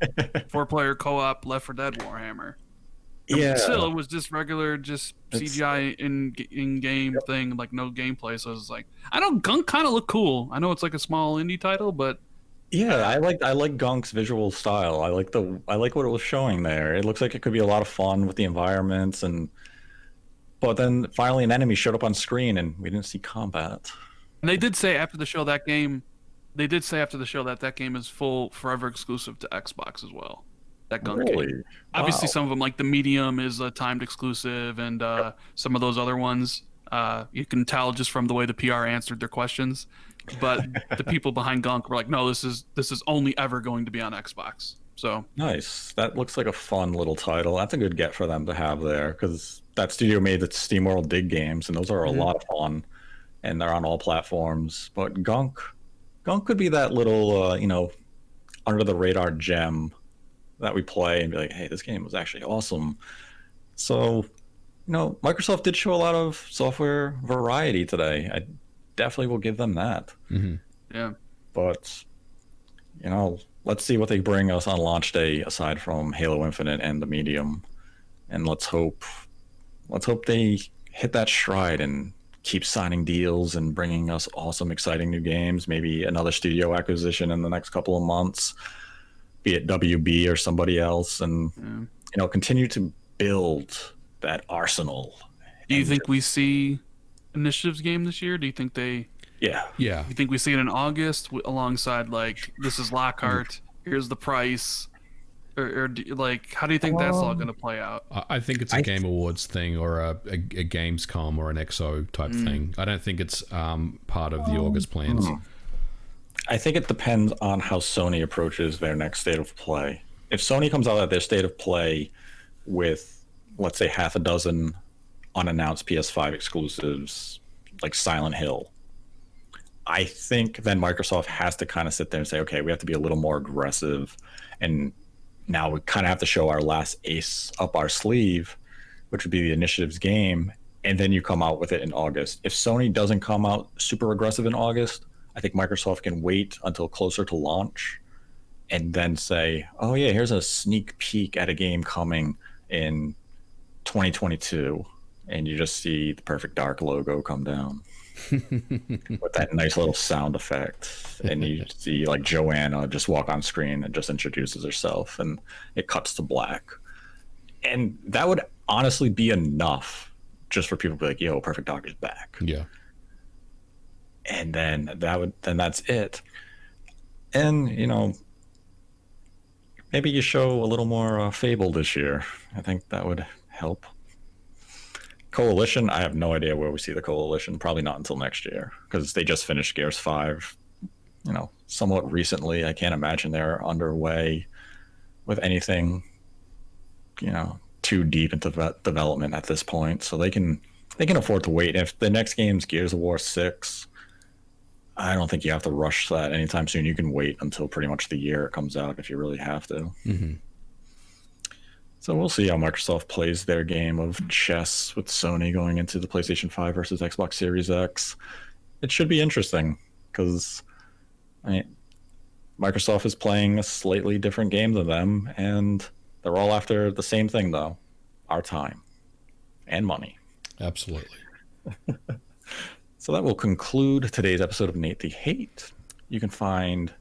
4-player co-op Left 4 Dead Warhammer. Yeah. Still, it was just regular, CGI in game thing, like no gameplay. So I was like, I know Gunk kind of look cool. I know it's like a small indie title, but yeah, I like Gunk's visual style. I like what it was showing there. It looks like it could be a lot of fun with the environments, but then finally an enemy showed up on screen and we didn't see combat. And they did say after the show that game is full forever exclusive to Xbox as well. That Gunk game. Obviously, some of them like the Medium is a timed exclusive, and some of those other ones you can tell just from the way the PR answered their questions. But the people behind Gunk were like, "No, this is only ever going to be on Xbox." So nice. That looks like a fun little title. That's a good get for them to have there because that studio made the SteamWorld Dig games, and those are a lot of fun, and they're on all platforms. But Gunk could be that little under the radar gem that we play and be like, hey, this game was actually awesome. So, Microsoft did show a lot of software variety today. I definitely will give them that. Mm-hmm. Yeah. But, let's see what they bring us on launch day aside from Halo Infinite and the Medium. And let's hope they hit that stride and keep signing deals and bringing us awesome, exciting new games, maybe another studio acquisition in the next couple of months, be it WB or somebody else, and continue to build that arsenal. Do you think we see Initiative's game this year? Do you think they? Yeah. You think we see it in August alongside like this is Lockhart? Here's the price, or how do you think that's all going to play out? I think it's a Game Awards thing or a Gamescom or an XO type thing. I don't think it's part of the August plans. I think it depends on how Sony approaches their next state of play. If Sony comes out at their state of play with, let's say, half a dozen unannounced PS5 exclusives, like Silent Hill, I think then Microsoft has to kind of sit there and say, okay, we have to be a little more aggressive. And now we kind of have to show our last ace up our sleeve, which would be the Initiative's game. And then you come out with it in August. If Sony doesn't come out super aggressive in August, I think Microsoft can wait until closer to launch and then say, oh yeah, here's a sneak peek at a game coming in 2022. And you just see the Perfect Dark logo come down with that nice little sound effect. And you see like Joanna just walk on screen and just introduces herself and it cuts to black. And that would honestly be enough just for people to be like, yo, Perfect Dark is back. Yeah. And then that's it. And maybe you show a little more Fable this year. I think that would help. Coalition, I have no idea where we see the Coalition. Probably not until next year because they just finished Gears 5, somewhat recently. I can't imagine they're underway with anything, too deep into development at this point. So they can afford to wait. If the next game's Gears of War 6, I don't think you have to rush that anytime soon. You can wait until pretty much the year it comes out if you really have to. Mm-hmm. So we'll see how Microsoft plays their game of chess with Sony going into the PlayStation 5 versus Xbox Series X. It should be interesting because Microsoft is playing a slightly different game than them, and they're all after the same thing, though: our time and money. Absolutely. So that will conclude today's episode of Nate the Hate. You can find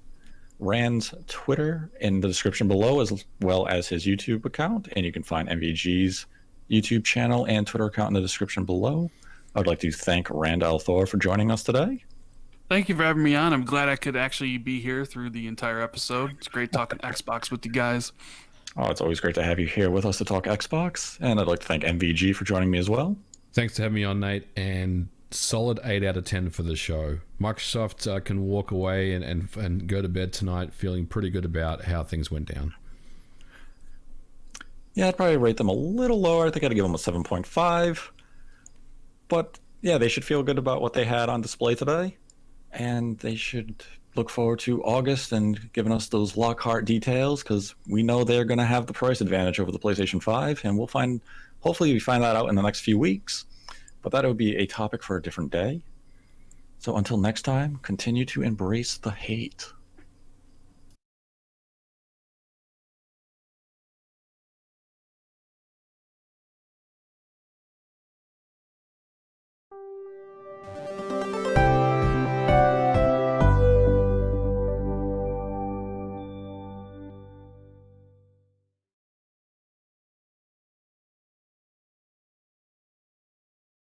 Rand's Twitter in the description below, as well as his YouTube account, and you can find MVG's YouTube channel and Twitter account in the description below. I would like to thank Rand Thor for joining us today. Thank you for having me on. I'm glad I could actually be here through the entire episode. It's great talking Xbox with you guys. Oh, it's always great to have you here with us to talk Xbox. And I'd like to thank MVG for joining me as well. Thanks for having me on, Nate, and solid 8 out of 10 for the show. Microsoft can walk away and go to bed tonight feeling pretty good about how things went down. Yeah, I'd probably rate them a little lower. I think I'd give them a 7.5. But yeah, they should feel good about what they had on display today. And they should look forward to August and giving us those Lockhart details, because we know they're going to have the price advantage over the PlayStation 5, and hopefully we find that out in the next few weeks. But that would be a topic for a different day. So until next time, continue to embrace the hate.